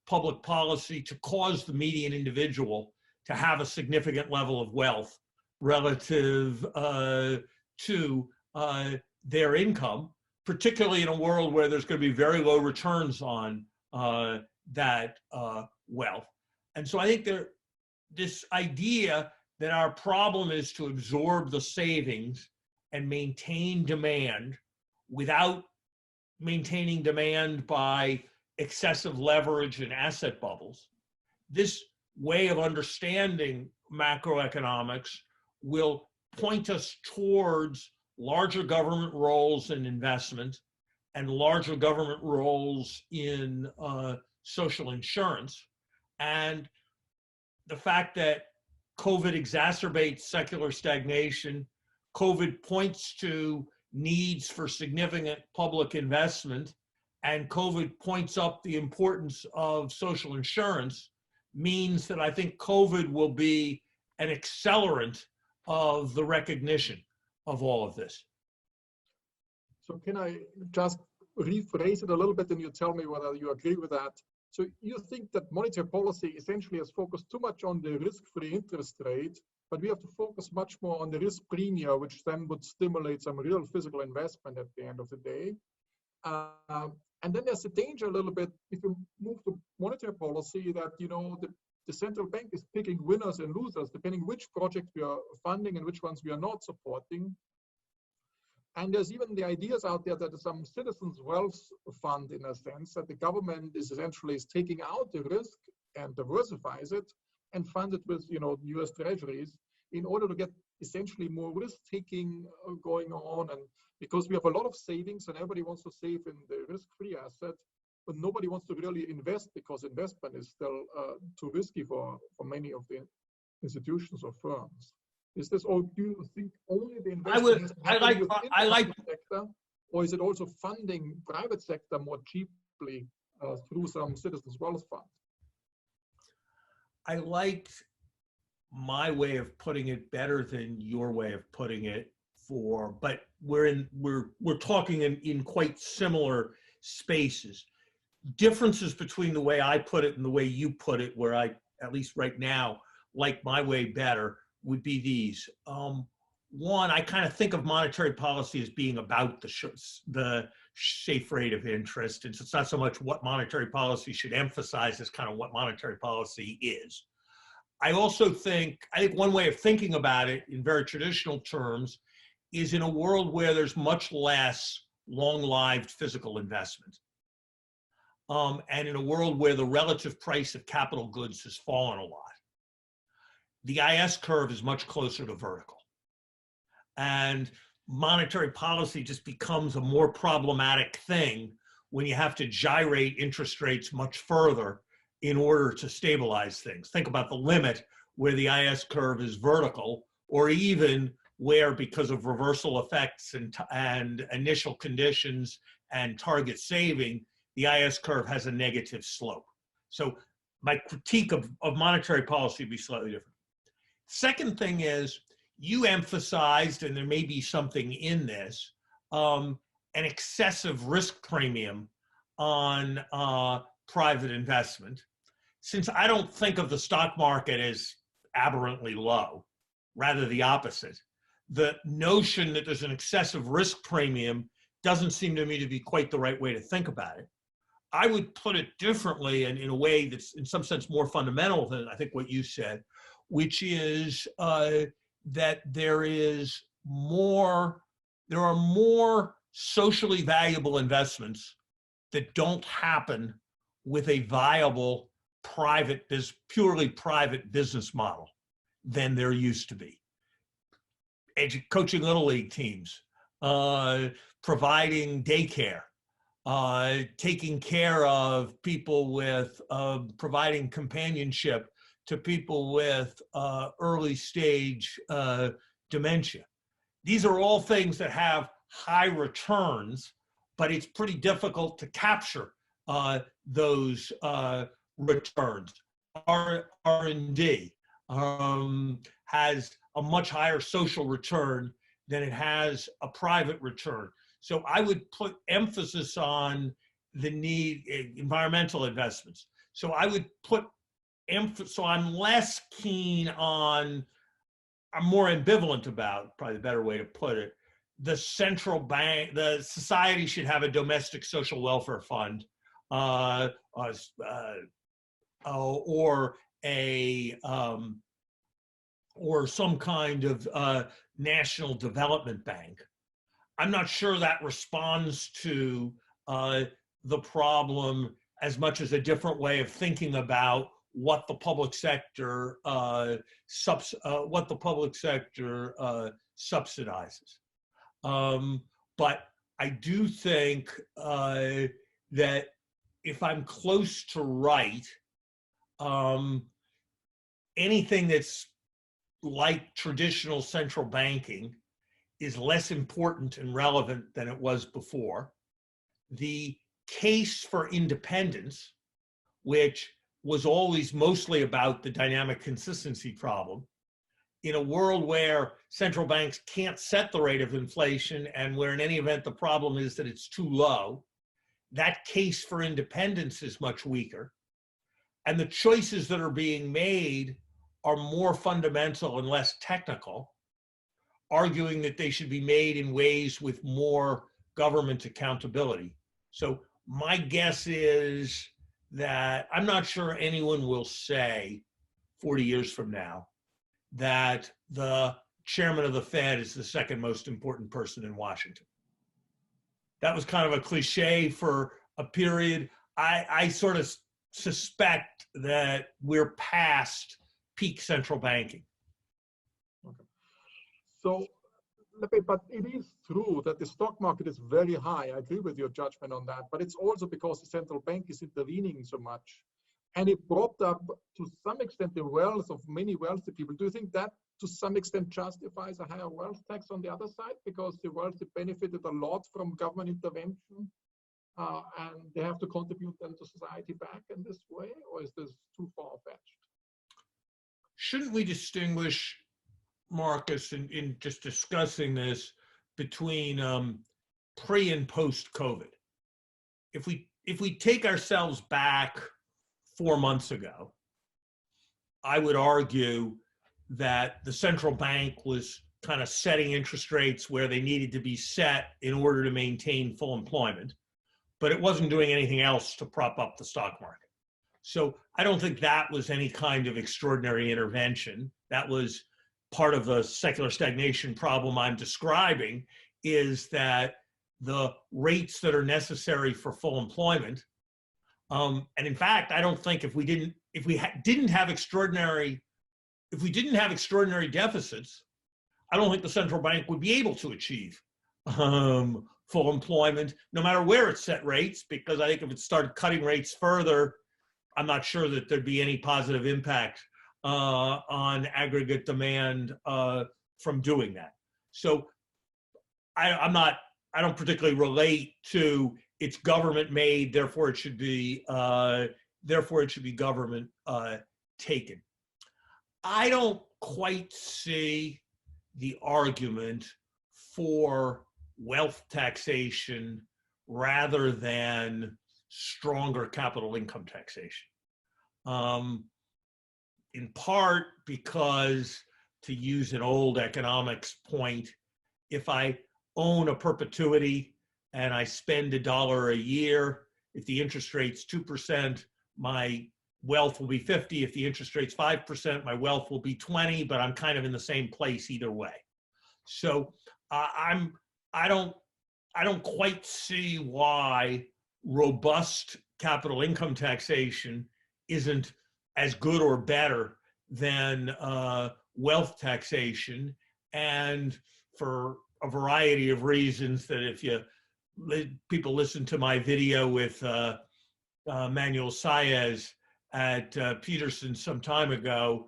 public policy to cause the median individual to have a significant level of wealth relative to their income, particularly in a world where there's going to be very low returns on that wealth. And so I think this idea that our problem is to absorb the savings and maintain demand without maintaining demand by excessive leverage and asset bubbles, this way of understanding macroeconomics will point us towards larger government roles in investment and larger government roles in social insurance. And the fact that COVID exacerbates secular stagnation, COVID points to needs for significant public investment, and COVID points up the importance of social insurance, means that I think COVID will be an accelerant of the recognition of all of this. So can I just rephrase it a little bit and you tell me whether you agree with that? So you think that monetary policy essentially has focused too much on the risk-free interest rate, but we have to focus much more on the risk premium, which then would stimulate some real physical investment at the end of the day. And then there's a danger a little bit if you move to monetary policy that, you know, the central bank is picking winners and losers depending which project we are funding and which ones we are not supporting. And there's even the ideas out there that some citizens' wealth fund, in a sense, that the government is essentially taking out the risk and diversifies it and fund it with, you know, US treasuries in order to get essentially more risk-taking going on. And because we have a lot of savings and everybody wants to save in the risk-free asset, but nobody wants to really invest because investment is still too risky for many of the institutions or firms. Is this, or do you think only the investment I like sector, or is it also funding private sector more cheaply through some citizens' wealth fund? I liked my way of putting it better than your way of putting it, but we're talking in quite similar spaces. Differences between the way I put it and the way you put it, where I, at least right now, like my way better, would be these. One, I kind of think of monetary policy as being about the safe rate of interest. And so it's not so much what monetary policy should emphasize as kind of what monetary policy is. I think one way of thinking about it in very traditional terms is in a world where there's much less long-lived physical investment. And in a world where the relative price of capital goods has fallen a lot, the IS curve is much closer to vertical. And monetary policy just becomes a more problematic thing when you have to gyrate interest rates much further in order to stabilize things. Think about the limit where the IS curve is vertical, or even where, because of reversal effects and initial conditions and target saving, the IS curve has a negative slope. So my critique of monetary policy would be slightly different. Second thing is, you emphasized, and there may be something in this, an excessive risk premium on private investment. Since I don't think of the stock market as aberrantly low, rather the opposite, the notion that there's an excessive risk premium doesn't seem to me to be quite the right way to think about it. I would put it differently and in a way that's in some sense more fundamental than I think what you said, which is that there are more socially valuable investments that don't happen with a viable purely private business model than there used to be. Coaching little league teams, providing daycare, taking care of people with, providing companionship to people with early stage dementia. These are all things that have high returns, but it's pretty difficult to capture those returns. R&D has a much higher social return than it has a private return. So I would put emphasis on the need, environmental investments. So I would put emphasis, so I'm less keen on, I'm more ambivalent about, probably the better way to put it, the central bank, the society should have a domestic social welfare fund, or some kind of national development bank. I'm not sure that responds to the problem as much as a different way of thinking about what the public sector subsidizes. But I do think that if I'm close to right, anything that's like traditional central banking is less important and relevant than it was before. The case for independence, which was always mostly about the dynamic consistency problem, in a world where central banks can't set the rate of inflation and where in any event the problem is that it's too low, that case for independence is much weaker. And the choices that are being made are more fundamental and less technical, arguing that they should be made in ways with more government accountability. So my guess is that I'm not sure anyone will say 40 years from now that the chairman of the Fed is the second most important person in Washington. That was kind of a cliche for a period. I sort of suspect that we're past peak central banking. Okay. So, but it is true that the stock market is very high. I agree with your judgment on that, but it's also because the central bank is intervening so much. And it propped up to some extent the wealth of many wealthy people. Do you think that to some extent justifies a higher wealth tax on the other side? Because the wealthy benefited a lot from government intervention and they have to contribute then to society back in this way? Or is this too far-fetched? Shouldn't we distinguish, Marcus, in just discussing this between pre and post COVID? If we take ourselves back 4 months ago, I would argue that the central bank was kind of setting interest rates where they needed to be set in order to maintain full employment, but it wasn't doing anything else to prop up the stock market. So I don't think that was any kind of extraordinary intervention. That was part of the secular stagnation problem I'm describing, is that the rates that are necessary for full employment, and in fact, I don't think if we didn't have extraordinary deficits, I don't think the central bank would be able to achieve full employment, no matter where it set rates, because I think if it started cutting rates further, I'm not sure that there'd be any positive impact on aggregate demand from doing that. So I don't particularly relate to it's government made, therefore it should be government taken. I don't quite see the argument for wealth taxation rather than stronger capital income taxation. In part because, to use an old economics point, if I own a perpetuity and I spend $1 a year, if the interest rate's 2%, my wealth will be 50. If the interest rate's 5%, my wealth will be 20, but I'm kind of in the same place either way. So I don't quite see why robust capital income taxation isn't as good or better than wealth taxation, and for a variety of reasons that if people listen to my video with Manuel Saez at Peterson some time ago,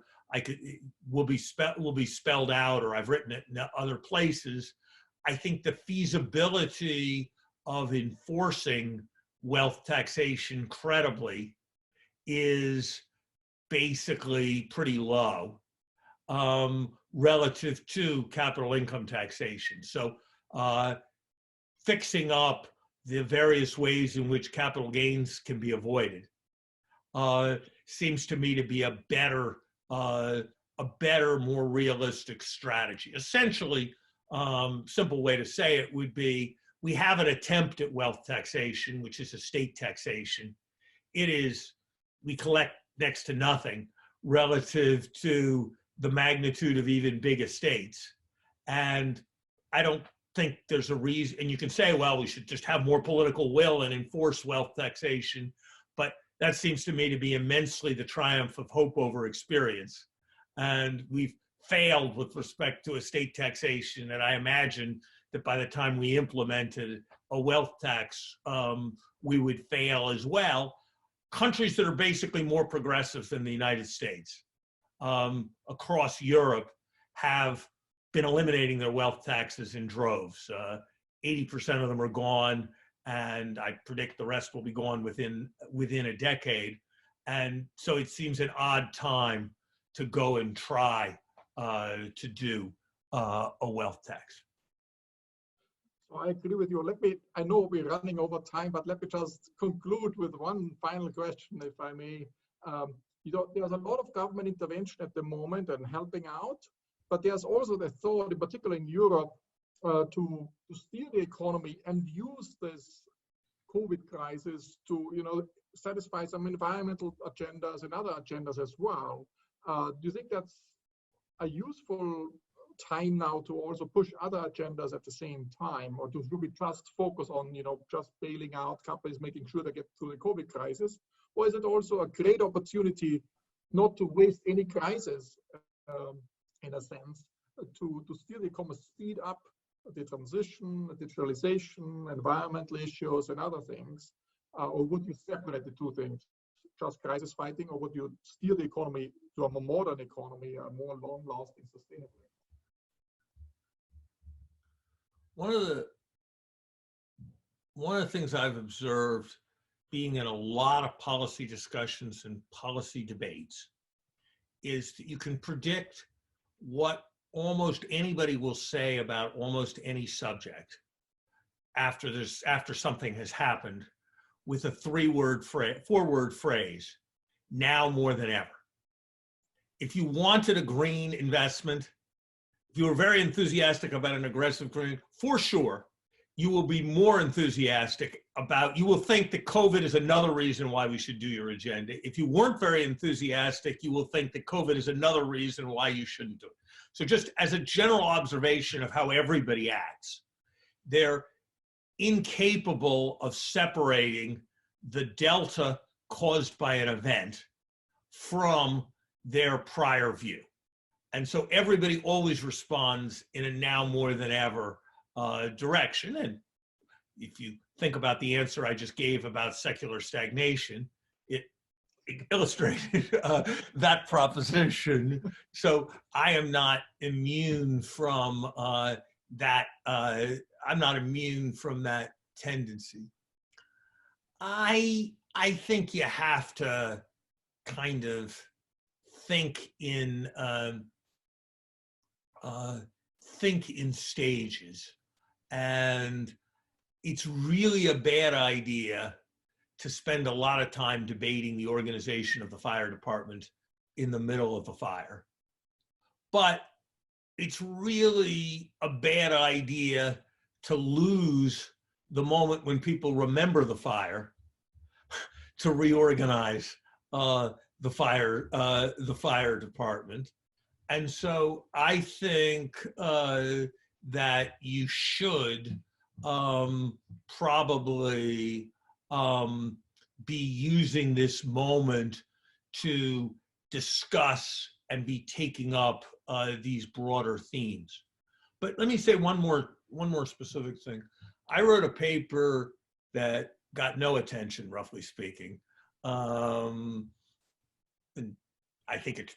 will be spelled out, or I've written it in other places. I think the feasibility of enforcing wealth taxation credibly is basically pretty low relative to capital income taxation. So fixing up the various ways in which capital gains can be avoided seems to me to be a better, more realistic strategy. Essentially, simple way to say it would be, we have an attempt at wealth taxation, which is estate taxation. We collect next to nothing relative to the magnitude of even big estates. And I don't think there's a reason, and you can say, well, we should just have more political will and enforce wealth taxation, but that seems to me to be immensely the triumph of hope over experience. And we've failed with respect to estate taxation, and I imagine that by the time we implemented a wealth tax, we would fail as well. Countries that are basically more progressive than the United States across Europe have been eliminating their wealth taxes in droves. 80% of them are gone, and I predict the rest will be gone within a decade. And so it seems an odd time to go and try to do a wealth tax. So I agree with you. I know we're running over time, but let me just conclude with one final question, if I may. There's a lot of government intervention at the moment and helping out, but there's also the thought, in particular in Europe, to steer the economy and use this COVID crisis to, satisfy some environmental agendas and other agendas as well. Do you think that's a useful time now to also push other agendas at the same time, or do we just focus on, just bailing out companies, making sure they get through the COVID crisis? Or is it also a great opportunity not to waste any crisis, in a sense, to steer the economy, speed up the transition, digitalization, environmental issues, and other things? Or would you separate the two things, just crisis fighting, or would you steer the economy to a more modern economy, a more long-lasting, sustainable? One of the things I've observed being in a lot of policy discussions and policy debates is that you can predict what almost anybody will say about almost any subject after something has happened with a four-word phrase, now more than ever. If you wanted a green investment, if you were very enthusiastic about an aggressive green, for sure, you will be more enthusiastic you will think that COVID is another reason why we should do your agenda. If you weren't very enthusiastic, you will think that COVID is another reason why you shouldn't do it. So just as a general observation of how everybody acts, they're incapable of separating the delta caused by an event from their prior view. And so everybody always responds in a now more than ever direction. And if you think about the answer I just gave about secular stagnation, it illustrated that proposition. So I am not immune from that. I'm not immune from that tendency. I think you have to kind of think in stages, and it's really a bad idea to spend a lot of time debating the organization of the fire department in the middle of a fire. But it's really a bad idea to lose the moment when people remember the fire to reorganize the fire department. And so I think that you should probably be using this moment to discuss and be taking up these broader themes. But let me say one more specific thing. I wrote a paper that got no attention, roughly speaking. And I think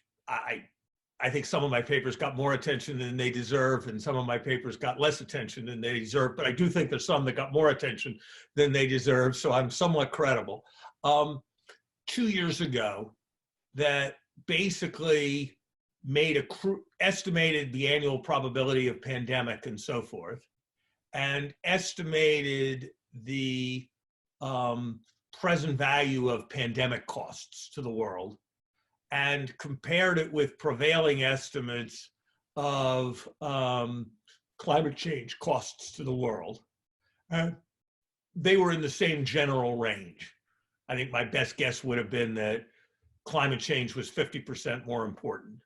some of my papers got more attention than they deserve, and some of my papers got less attention than they deserve. But I do think there's some that got more attention than they deserve, so I'm somewhat credible. 2 years ago, that basically estimated the annual probability of pandemic and so forth, and estimated the present value of pandemic costs to the world, and compared it with prevailing estimates of climate change costs to the world. And they were in the same general range. I think my best guess would have been that climate change was 50% more important.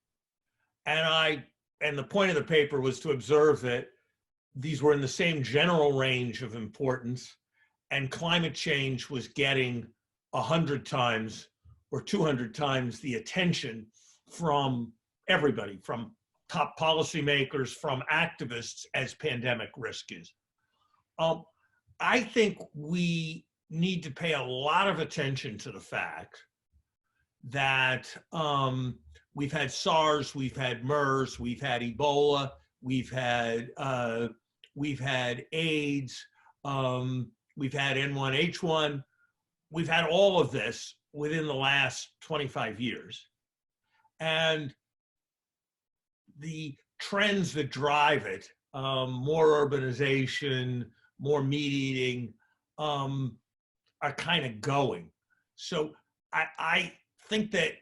And the point of the paper was to observe that these were in the same general range of importance, and climate change was getting 100 times or 200 times the attention from everybody, from top policymakers, from activists, as pandemic risk is. I think we need to pay a lot of attention to the fact that we've had SARS, we've had MERS, we've had Ebola, we've had AIDS, we've had N1H1, we've had all of this within the last 25 years. And the trends that drive it, more urbanization, more meat eating, are kind of going. So I think that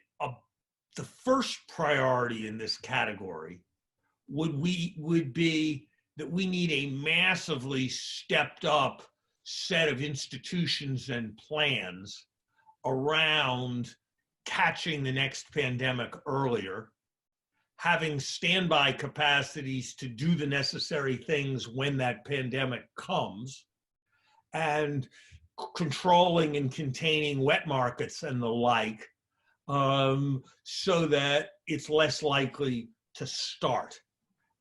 the first priority in this category would be that we need a massively stepped up set of institutions and plans around catching the next pandemic earlier, having standby capacities to do the necessary things when that pandemic comes, and controlling and containing wet markets and the like, so that it's less likely to start.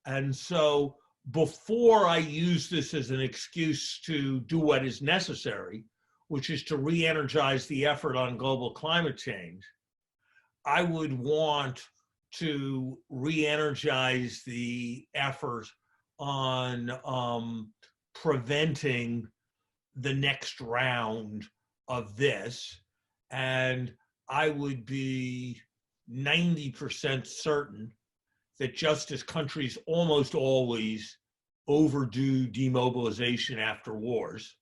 And so before I use this as an excuse to do what is necessary, which is to re-energize the effort on global climate change, I would want to re-energize the effort on preventing the next round of this. And I would be 90% certain that just as countries almost always overdo demobilization after wars,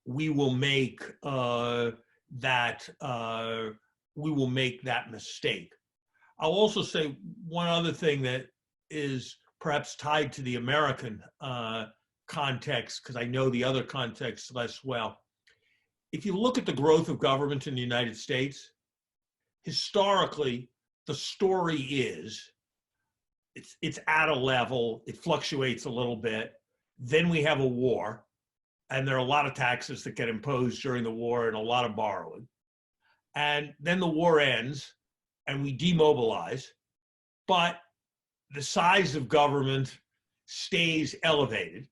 we will make that mistake. I'll also say one other thing that is perhaps tied to the American context, because I know the other context less well. If you look at the growth of government in the United States, historically, the story is it's at a level, it fluctuates a little bit, then we have a war, and there are a lot of taxes that get imposed during the war and a lot of borrowing. And then the war ends and we demobilize, but the size of government stays elevated,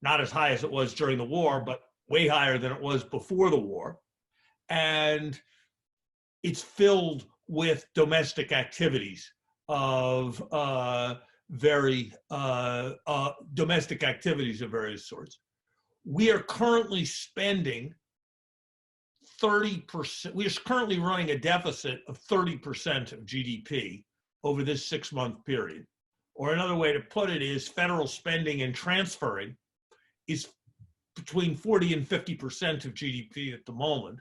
not as high as it was during the war, but way higher than it was before the war. And it's filled with domestic activities of domestic activities of various sorts. We are currently spending 30%, we are currently running a deficit of 30% of GDP over this 6-month period. Or another way to put it is federal spending and transferring is between 40 and 50% of GDP at the moment.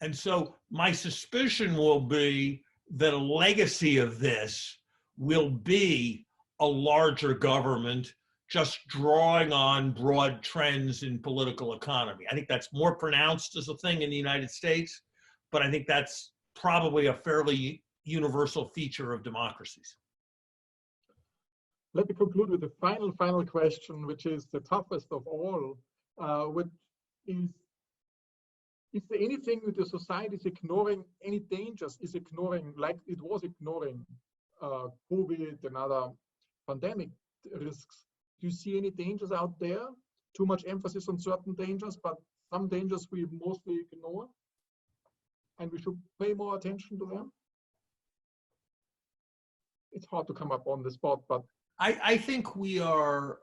And so my suspicion will be that a legacy of this will be a larger government just drawing on broad trends in political economy. I think that's more pronounced as a thing in the United States, but I think that's probably a fairly universal feature of democracies. Let me conclude with the final question, which is the toughest of all, which is there anything that the society is ignoring, any dangers is ignoring, like it was ignoring COVID and other pandemic risks? Do you see any dangers out there? Too much emphasis on certain dangers, but some dangers we mostly ignore, and we should pay more attention to them? It's hard to come up on the spot, but I think we are,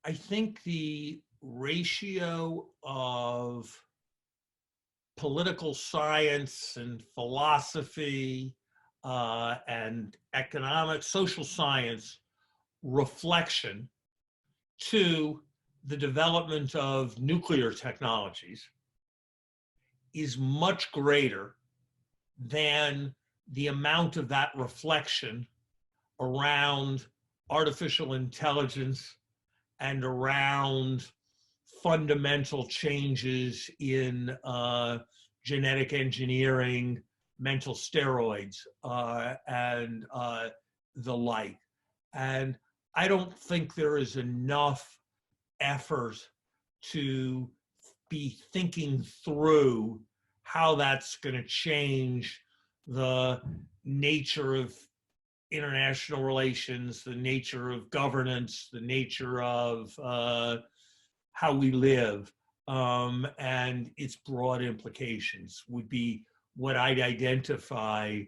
I think the ratio of political science and philosophy and economic, social science reflection to the development of nuclear technologies is much greater than the amount of that reflection around artificial intelligence and around fundamental changes in genetic engineering, mental steroids, and the like. And I don't think there is enough effort to be thinking through how that's going to change the nature of international relations, the nature of governance, the nature of how we live, and its broad implications would be what I'd identify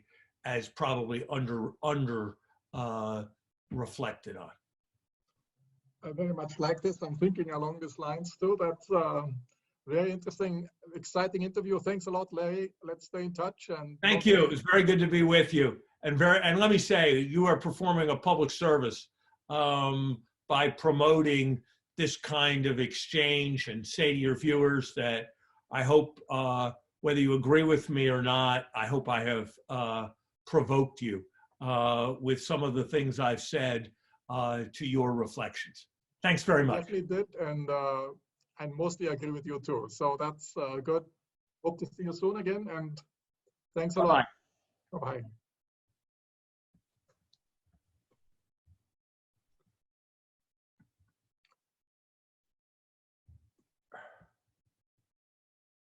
as probably under reflected on. I very much like this. I'm thinking along these lines too. That's very interesting, exciting interview. Thanks a lot, Larry. Let's stay in touch. And thank you. It was very good to be with you. And let me say, you are performing a public service by promoting this kind of exchange, and say to your viewers that I hope, whether you agree with me or not, I hope I have provoked you with some of the things I've said to your reflections. Thanks very much. Definitely did, and mostly agree with you too. So that's good. Hope to see you soon again, and thanks a lot. Bye-bye. Bye-bye.